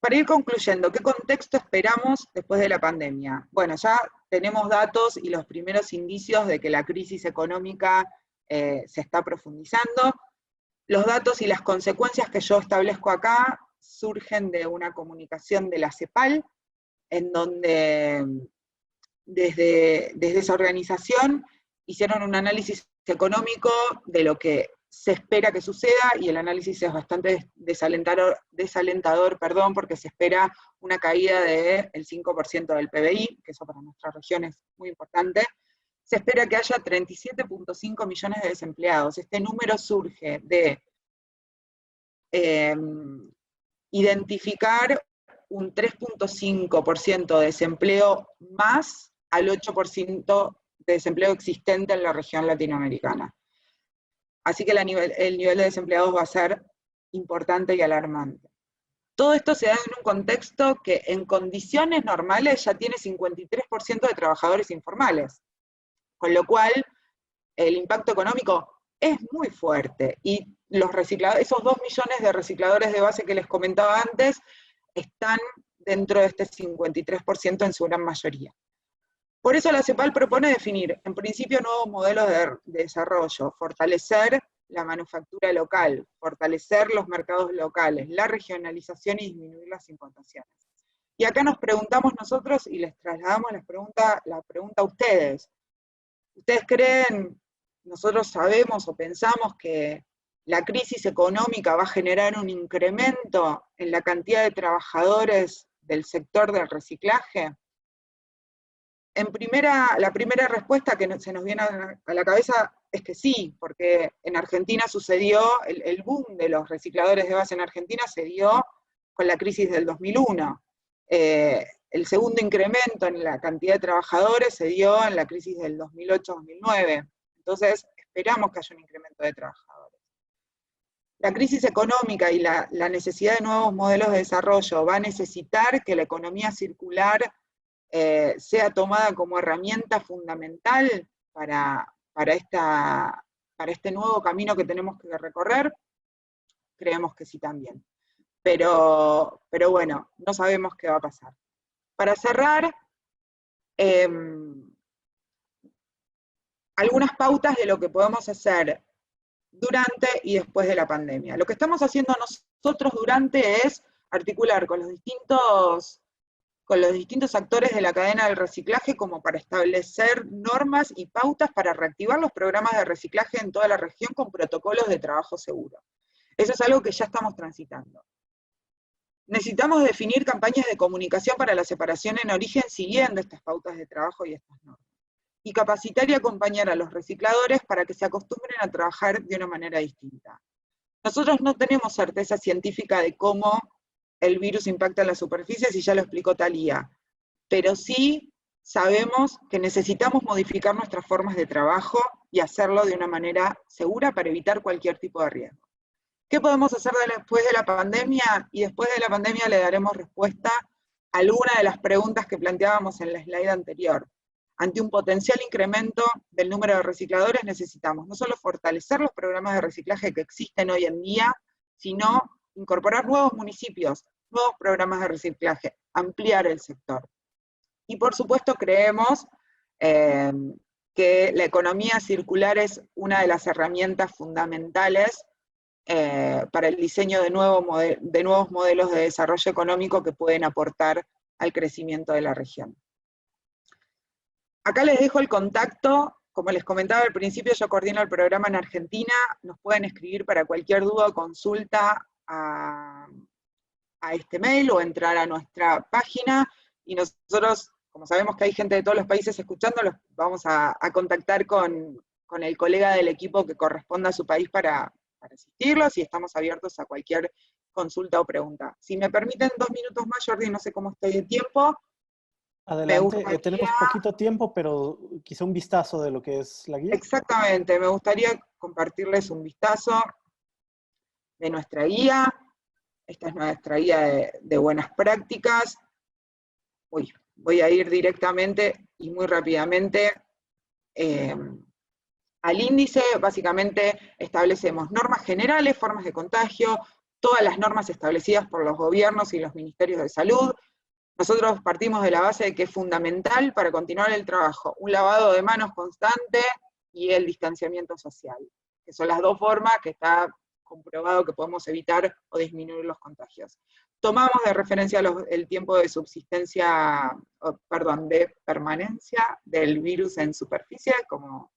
Para ir concluyendo, ¿qué contexto esperamos después de la pandemia? Bueno, ya tenemos datos y los primeros indicios de que la crisis económica se está profundizando. Los datos y las consecuencias que yo establezco acá surgen de una comunicación de la CEPAL, en donde desde esa organización hicieron un análisis económico de lo que se espera que suceda, y el análisis es bastante desalentador, porque se espera una caída del 5% del PBI, que eso para nuestra región es muy importante. Se espera que haya 37.5 millones de desempleados. Este número surge de identificar un 3.5% de desempleo más al 8% de desempleo existente en la región latinoamericana. Así que el nivel de desempleados va a ser importante y alarmante. Todo esto se da en un contexto que en condiciones normales ya tiene 53% de trabajadores informales, con lo cual el impacto económico es muy fuerte, y los recicladores, esos 2 millones de recicladores de base que les comentaba antes, están dentro de este 53% en su gran mayoría. Por eso la CEPAL propone definir, en principio, nuevos modelos de desarrollo, fortalecer la manufactura local, fortalecer los mercados locales, la regionalización y disminuir las importaciones. Y acá nos preguntamos nosotros y les trasladamos la pregunta a ustedes. ¿Ustedes creen nosotros sabemos o pensamos que la crisis económica va a generar un incremento en la cantidad de trabajadores del sector del reciclaje. La primera respuesta que se nos viene a la cabeza es que sí, porque en Argentina sucedió, el boom de los recicladores de base en Argentina se dio con la crisis del 2001. El segundo incremento en la cantidad de trabajadores se dio en la crisis del 2008-2009. Entonces, esperamos que haya un incremento de trabajadores. La crisis económica y la necesidad de nuevos modelos de desarrollo va a necesitar que la economía circular sea tomada como herramienta fundamental para este nuevo camino que tenemos que recorrer. Creemos que sí también. Pero bueno, no sabemos qué va a pasar. Para cerrar, algunas pautas de lo que podemos hacer durante y después de la pandemia. Lo que estamos haciendo nosotros durante es articular con los distintos actores de la cadena del reciclaje como para establecer normas y pautas para reactivar los programas de reciclaje en toda la región con protocolos de trabajo seguro. Eso es algo que ya estamos transitando. Necesitamos definir campañas de comunicación para la separación en origen siguiendo estas pautas de trabajo y estas normas. Y capacitar y acompañar a los recicladores para que se acostumbren a trabajar de una manera distinta. Nosotros no tenemos certeza científica de cómo el virus impacta en las superficies, y ya lo explicó Talía, pero sí sabemos que necesitamos modificar nuestras formas de trabajo y hacerlo de una manera segura para evitar cualquier tipo de riesgo. ¿Qué podemos hacer después de la pandemia? Y después de la pandemia le daremos respuesta a alguna de las preguntas que planteábamos en la slide anterior. Ante un potencial incremento del número de recicladores necesitamos no solo fortalecer los programas de reciclaje que existen hoy en día, sino incorporar nuevos municipios, nuevos programas de reciclaje, ampliar el sector. Y por supuesto creemos que la economía circular es una de las herramientas fundamentales para el diseño de nuevos modelos de desarrollo económico que pueden aportar al crecimiento de la región. Acá les dejo el contacto. Como les comentaba al principio, yo coordino el programa en Argentina. Nos pueden escribir para cualquier duda o consulta a este mail o entrar a nuestra página, y nosotros, como sabemos que hay gente de todos los países escuchando, los vamos a contactar con el colega del equipo que corresponda a su país para asistirlos, y estamos abiertos a cualquier consulta o pregunta. Si me permiten 2 minutos más, Jordi, no sé cómo estoy de tiempo. Adelante, tenemos poquito tiempo, pero quizá un vistazo de lo que es la guía. Exactamente, me gustaría compartirles un vistazo de nuestra guía. Esta es nuestra guía de buenas prácticas. Voy a ir directamente y muy rápidamente al índice. Básicamente establecemos normas generales, formas de contagio, todas las normas establecidas por los gobiernos y los ministerios de salud. Nosotros partimos de la base de que es fundamental para continuar el trabajo un lavado de manos constante y el distanciamiento social, que son las dos formas que está comprobado que podemos evitar o disminuir los contagios. Tomamos de referencia el tiempo de de permanencia del virus en superficie, como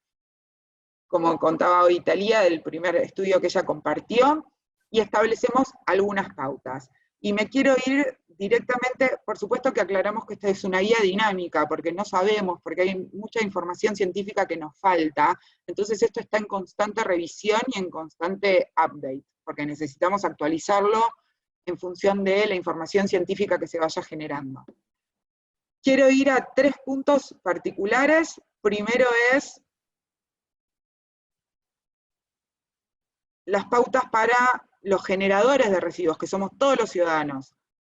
contaba hoy Talía, del primer estudio que ella compartió, y establecemos algunas pautas. Y me quiero ir directamente, por supuesto que aclaramos que esta es una guía dinámica, porque no sabemos, porque hay mucha información científica que nos falta, entonces esto está en constante revisión y en constante update, porque necesitamos actualizarlo en función de la información científica que se vaya generando. Quiero ir a 3 puntos particulares. Primero es las pautas para los generadores de residuos, que somos todos los ciudadanos.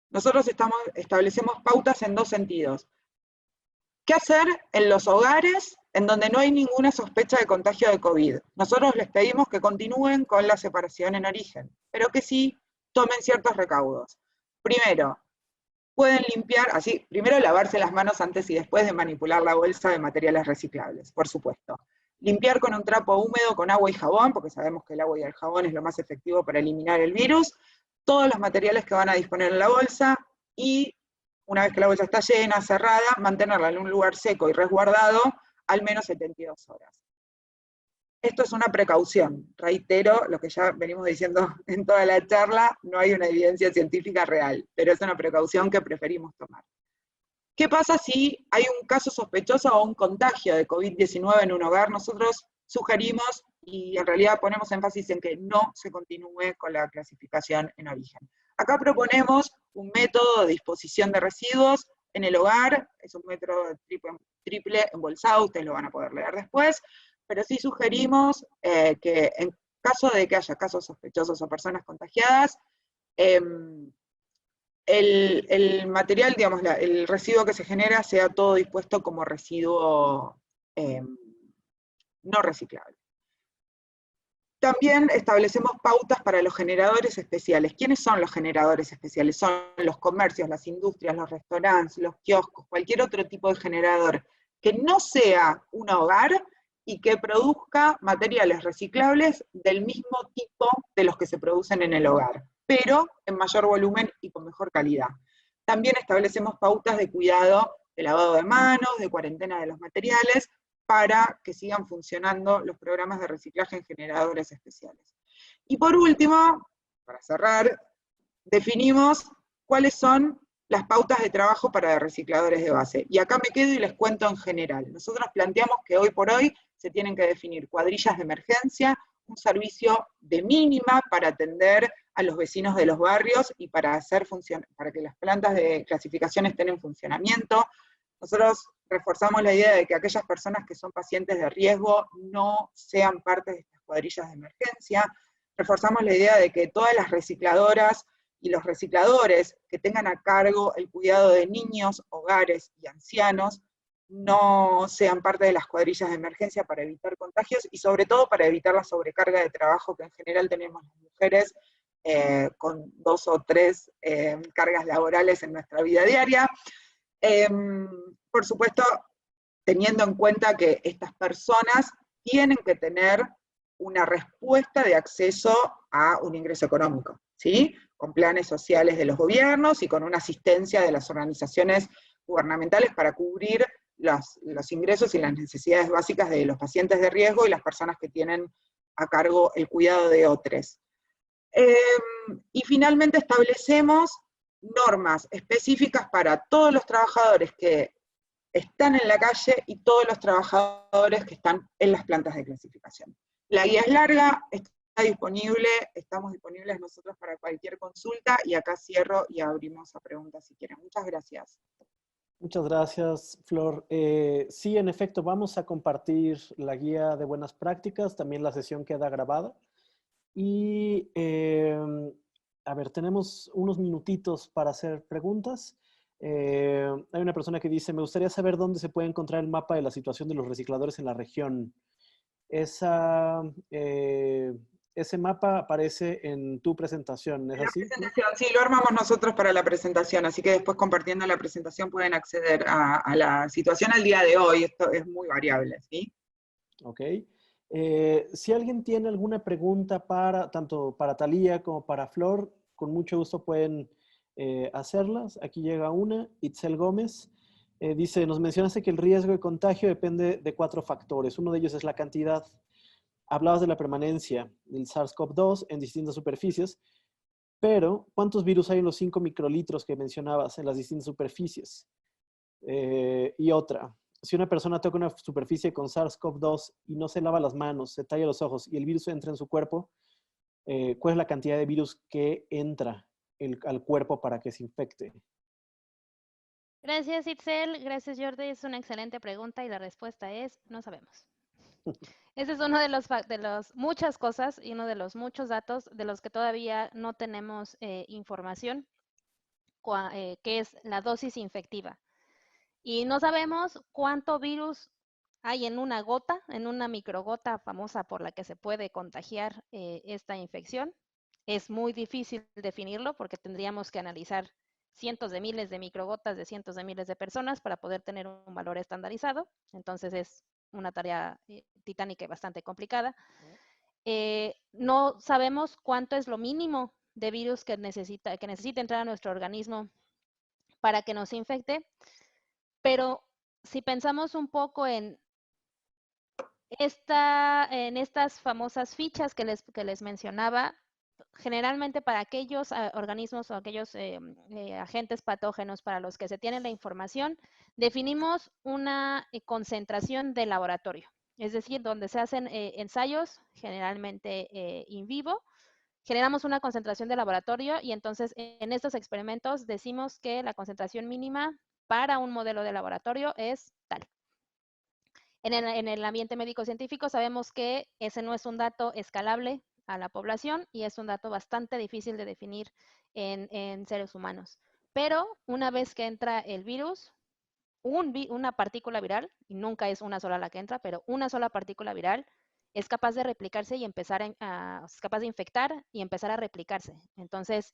Nosotros establecemos pautas en 2 sentidos. ¿Qué hacer en los hogares en donde no hay ninguna sospecha de contagio de COVID? Nosotros les pedimos que continúen con la separación en origen, pero que sí tomen ciertos recaudos. Primero, pueden limpiar, primero lavarse las manos antes y después de manipular la bolsa de materiales reciclables, por supuesto. Limpiar con un trapo húmedo con agua y jabón, porque sabemos que el agua y el jabón es lo más efectivo para eliminar el virus, todos los materiales que van a disponer en la bolsa, y una vez que la bolsa está llena, cerrada, mantenerla en un lugar seco y resguardado al menos 72 horas. esto es una precaución. Reitero lo que ya venimos diciendo en toda la charla, no hay una evidencia científica real, pero es una precaución que preferimos tomar. ¿Qué pasa si hay un caso sospechoso o un contagio de COVID-19 en un hogar? Nosotros sugerimos, y en realidad ponemos énfasis en que no se continúe con la clasificación en origen. Acá proponemos un método de disposición de residuos en el hogar, es un método triple embolsado, ustedes lo van a poder leer después, pero sí sugerimos que en caso de que haya casos sospechosos o personas contagiadas, el material, digamos, el residuo que se genera sea todo dispuesto como residuo no reciclable. También establecemos pautas para los generadores especiales. ¿Quiénes son los generadores especiales? Son los comercios, las industrias, los restaurantes, los kioscos, cualquier otro tipo de generador que no sea un hogar y que produzca materiales reciclables del mismo tipo de los que se producen en el hogar, pero en mayor volumen y con mejor calidad. También establecemos pautas de cuidado, de lavado de manos, de cuarentena de los materiales, para que sigan funcionando los programas de reciclaje en generadores especiales. Y por último, para cerrar, definimos cuáles son las pautas de trabajo para recicladores de base. Y acá me quedo y les cuento en general. Nosotros planteamos que hoy por hoy se tienen que definir cuadrillas de emergencia, un servicio de mínima para atender a los vecinos de los barrios y para que las plantas de clasificación estén en funcionamiento. Nosotros reforzamos la idea de que aquellas personas que son pacientes de riesgo no sean parte de estas cuadrillas de emergencia. Reforzamos la idea de que todas las recicladoras y los recicladores que tengan a cargo el cuidado de niños, hogares y ancianos no sean parte de las cuadrillas de emergencia para evitar contagios y sobre todo para evitar la sobrecarga de trabajo que en general tenemos las mujeres con 2 o 3 cargas laborales en nuestra vida diaria. Por supuesto, teniendo en cuenta que estas personas tienen que tener una respuesta de acceso a un ingreso económico, ¿sí? Con planes sociales de los gobiernos y con una asistencia de las organizaciones gubernamentales para cubrir los ingresos y las necesidades básicas de los pacientes de riesgo y las personas que tienen a cargo el cuidado de otros. Y finalmente establecemos normas específicas para todos los trabajadores que están en la calle y todos los trabajadores que están en las plantas de clasificación. La guía es larga, está disponible, estamos disponibles nosotros para cualquier consulta, y acá cierro y abrimos a preguntas si quieren. Muchas gracias. Muchas gracias, Flor. Sí, en efecto, vamos a compartir la guía de buenas prácticas, también la sesión queda grabada. Y, a ver, tenemos unos minutitos para hacer preguntas. Hay una persona que dice, me gustaría saber dónde se puede encontrar el mapa de la situación de los recicladores en la región. Ese mapa aparece en tu presentación, ¿es así? Sí, lo armamos nosotros para la presentación, así que después compartiendo la presentación pueden acceder a la situación al día de hoy. Esto es muy variable, ¿sí? Ok. Si alguien tiene alguna pregunta tanto para Thalía como para Flor, con mucho gusto pueden hacerlas. Aquí llega una, Itzel Gómez. Dice, nos mencionaste que el riesgo de contagio depende de 4 factores. Uno de ellos es la cantidad. Hablabas de la permanencia del SARS-CoV-2 en distintas superficies, pero ¿cuántos virus hay en los 5 microlitros que mencionabas en las distintas superficies? Y otra, si una persona toca una superficie con SARS-CoV-2 y no se lava las manos, se talla los ojos y el virus entra en su cuerpo, ¿cuál es la cantidad de virus que entra al cuerpo para que se infecte? Gracias, Itzel. Gracias, Jordi. Es una excelente pregunta y la respuesta es, no sabemos. Ese es uno de los muchas cosas y uno de los muchos datos de los que todavía no tenemos información, que es la dosis infectiva. Y no sabemos cuánto virus hay en una gota, en una microgota famosa por la que se puede contagiar esta infección. Es muy difícil definirlo porque tendríamos que analizar cientos de miles de microgotas de cientos de miles de personas para poder tener un valor estandarizado. Entonces es una tarea titánica y bastante complicada. No sabemos cuánto es lo mínimo de virus que necesita entrar a nuestro organismo para que nos infecte, pero si pensamos un poco en En estas famosas fichas que les mencionaba, generalmente para aquellos organismos o aquellos agentes patógenos para los que se tiene la información, definimos una concentración de laboratorio, es decir, donde se hacen ensayos, generalmente in vivo, generamos una concentración de laboratorio y entonces en estos experimentos decimos que la concentración mínima para un modelo de laboratorio es tal. En el ambiente médico-científico sabemos que ese no es un dato escalable a la población y es un dato bastante difícil de definir en seres humanos. Pero una vez que entra el virus, una partícula viral, y nunca es una sola la que entra, pero una sola partícula viral es capaz de replicarse y es capaz de infectar y empezar a replicarse. Entonces,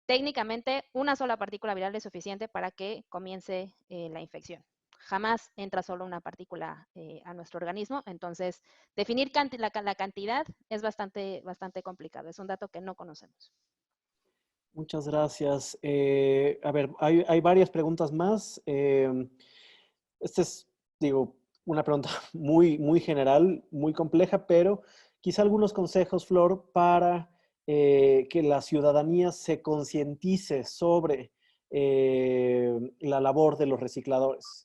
técnicamente, una sola partícula viral es suficiente para que comience la infección. Jamás entra solo una partícula a nuestro organismo, entonces definir la cantidad es bastante complicado, es un dato que no conocemos. Muchas gracias. A ver, hay varias preguntas más. Esta es, digo, una pregunta muy general, muy compleja, pero quizá algunos consejos, Flor, para que la ciudadanía se concientice sobre la labor de los recicladores.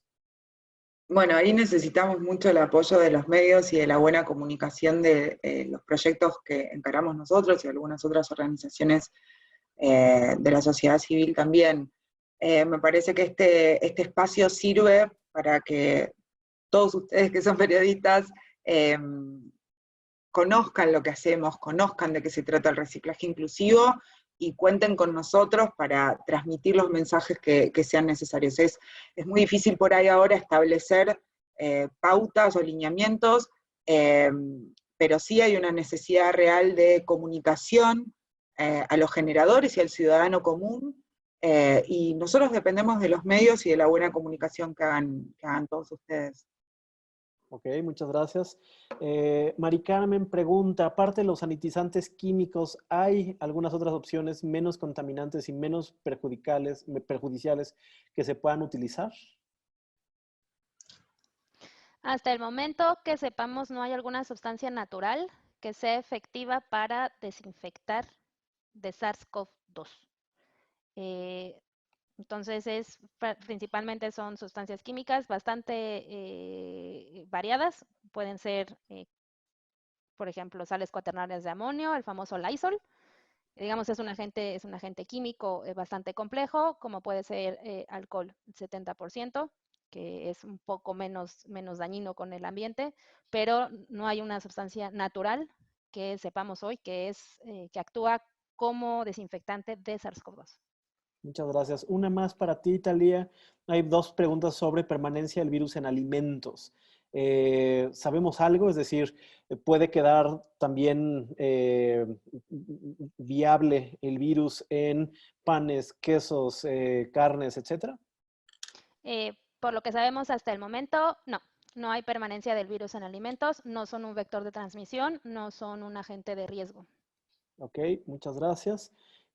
Bueno, ahí necesitamos mucho el apoyo de los medios y de la buena comunicación de los proyectos que encaramos nosotros y algunas otras organizaciones de la sociedad civil también. Me parece que este espacio sirve para que todos ustedes que son periodistas conozcan lo que hacemos, conozcan de qué se trata el reciclaje inclusivo y cuenten con nosotros para transmitir los mensajes que sean necesarios. Es muy difícil por ahí ahora establecer pautas o lineamientos, pero sí hay una necesidad real de comunicación a los generadores y al ciudadano común, y nosotros dependemos de los medios y de la buena comunicación que hagan todos ustedes. Ok, muchas gracias. Mari Carmen pregunta, aparte de los sanitizantes químicos, ¿hay algunas otras opciones menos contaminantes y menos perjudiciales que se puedan utilizar? Hasta el momento que sepamos no hay alguna sustancia natural que sea efectiva para desinfectar de SARS-CoV-2. Entonces, principalmente son sustancias químicas bastante variadas. Pueden ser, por ejemplo, sales cuaternarias de amonio, el famoso Lysol. Digamos, es un agente químico bastante complejo, como puede ser alcohol 70%, que es un poco menos dañino con el ambiente, pero no hay una sustancia natural que sepamos hoy que actúa como desinfectante de SARS-CoV-2. Muchas gracias. Una más para ti, Thalía. Hay dos preguntas sobre permanencia del virus en alimentos. ¿Sabemos algo? Es decir, ¿puede quedar también viable el virus en panes, quesos, carnes, etcétera? Por lo que sabemos hasta el momento, no hay permanencia del virus en alimentos, no son un vector de transmisión, no son un agente de riesgo. Ok, muchas gracias.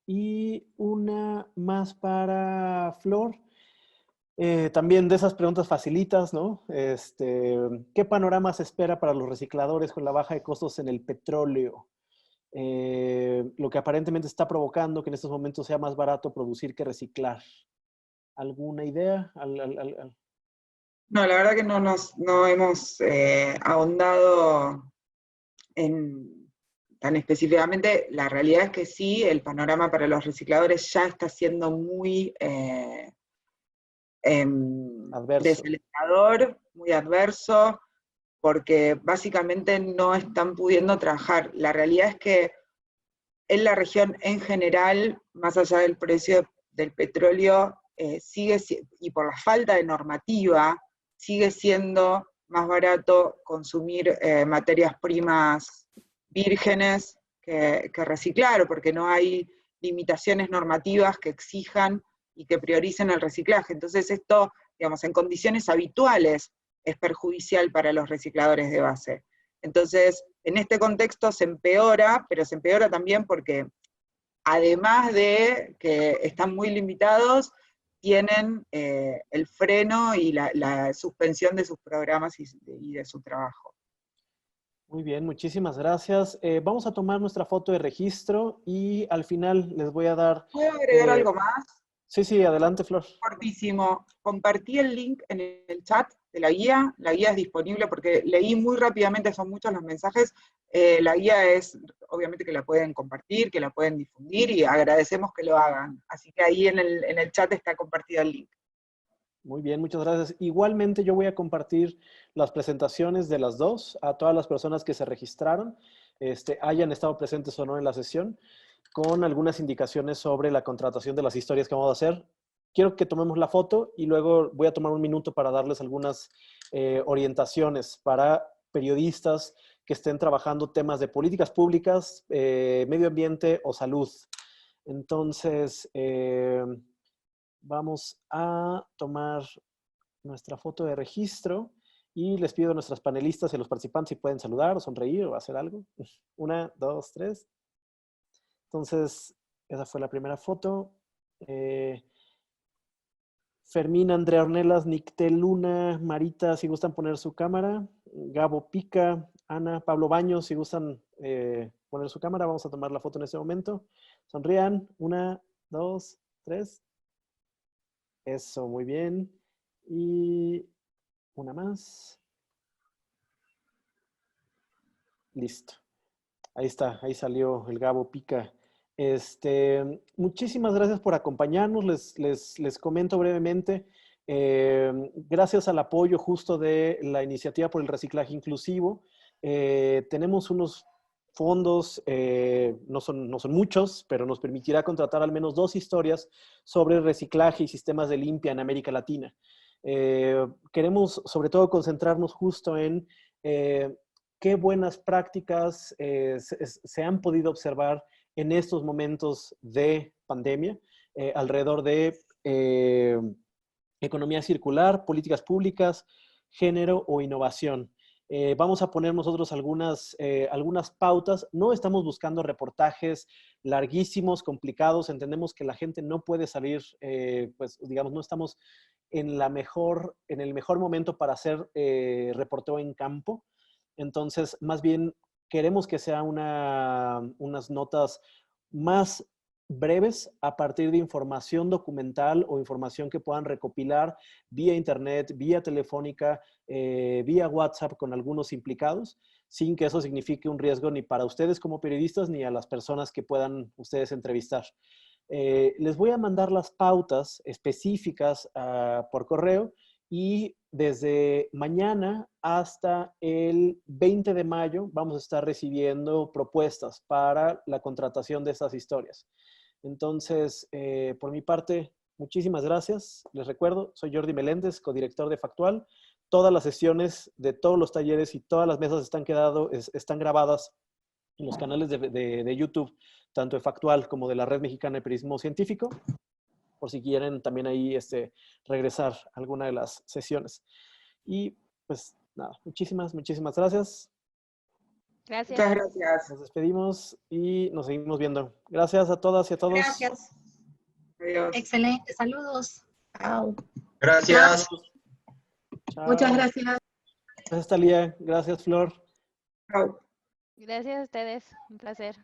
Y una más para Flor. También de esas preguntas facilitas, ¿no? ¿Qué panorama se espera para los recicladores con la baja de costos en el petróleo? Lo que aparentemente está provocando que en estos momentos sea más barato producir que reciclar. ¿Alguna idea? No, la verdad que no hemos ahondado tan específicamente. La realidad es que sí, el panorama para los recicladores ya está siendo muy Adverso. desalentador, muy adverso, porque básicamente no están pudiendo trabajar. La realidad es que en la región en general, más allá del precio del petróleo, y por la falta de normativa, sigue siendo más barato consumir materias primas vírgenes que reciclar, porque no hay limitaciones normativas que exijan y que prioricen el reciclaje. Entonces esto, digamos, en condiciones habituales es perjudicial para los recicladores de base. Entonces, en este contexto se empeora, pero se empeora también porque, además de que están muy limitados, tienen el freno y la suspensión de sus programas y de su trabajo. Muy bien, muchísimas gracias. Vamos a tomar nuestra foto de registro y al final les voy a dar... ¿Puedo agregar algo más? Sí, sí, adelante, Flor. Cortísimo. Compartí el link en el chat de la guía. La guía es disponible porque leí muy rápidamente, son muchos los mensajes. La guía es, obviamente que la pueden compartir, que la pueden difundir y agradecemos que lo hagan. Así que ahí en el chat está compartido el link. Muy bien, muchas gracias. Igualmente yo voy a compartir las presentaciones de las dos a todas las personas que se registraron, hayan estado presentes o no en la sesión, con algunas indicaciones sobre la contratación de las historias que vamos a hacer. Quiero que tomemos la foto y luego voy a tomar un minuto para darles algunas orientaciones para periodistas que estén trabajando temas de políticas públicas, medio ambiente o salud. Entonces, vamos a tomar nuestra foto de registro y les pido a nuestras panelistas y a los participantes si pueden saludar o sonreír o hacer algo. 1, 2, 3. Entonces, esa fue la primera foto. Fermín, Andrea Ornelas, Nictel Luna, Marita, si gustan poner su cámara. Gabo Pica, Ana, Pablo Baños, si gustan poner su cámara. Vamos a tomar la foto en este momento. Sonrían. 1, 2, 3. Eso, muy bien. Y una más. Listo. Ahí está, ahí salió el Gabo Pica. Muchísimas gracias por acompañarnos. Les comento brevemente. Gracias al apoyo justo de la iniciativa por el reciclaje inclusivo, tenemos unos fondos, no son muchos, pero nos permitirá contratar al menos 2 historias sobre reciclaje y sistemas de limpia en América Latina. Queremos sobre todo concentrarnos justo en qué buenas prácticas se han podido observar en estos momentos de pandemia alrededor de economía circular, políticas públicas, género o innovación. Vamos a poner nosotros algunas pautas. No estamos buscando reportajes larguísimos, complicados. Entendemos que la gente no puede salir, pues digamos, no estamos en el mejor momento para hacer reporteo en campo. Entonces, más bien, queremos que sea unas notas más breves a partir de información documental o información que puedan recopilar vía internet, vía telefónica, vía WhatsApp con algunos implicados, sin que eso signifique un riesgo ni para ustedes como periodistas ni a las personas que puedan ustedes entrevistar. Les voy a mandar las pautas específicas por correo y desde mañana hasta el 20 de mayo vamos a estar recibiendo propuestas para la contratación de estas historias. Entonces, por mi parte, muchísimas gracias. Les recuerdo, soy Jordi Meléndez, codirector de Factual. Todas las sesiones de todos los talleres y todas las mesas están grabadas en los canales de YouTube, tanto de Factual como de la Red Mexicana de Periodismo Científico, por si quieren también ahí regresar a alguna de las sesiones. Y pues nada, muchísimas gracias. Gracias. Muchas gracias. Nos despedimos y nos seguimos viendo. Gracias a todas y a todos. Gracias. Adiós. Excelente. Saludos. Chao. Gracias. Chao. Muchas gracias. Gracias, Talía. Gracias, Flor. Chao. Gracias a ustedes. Un placer.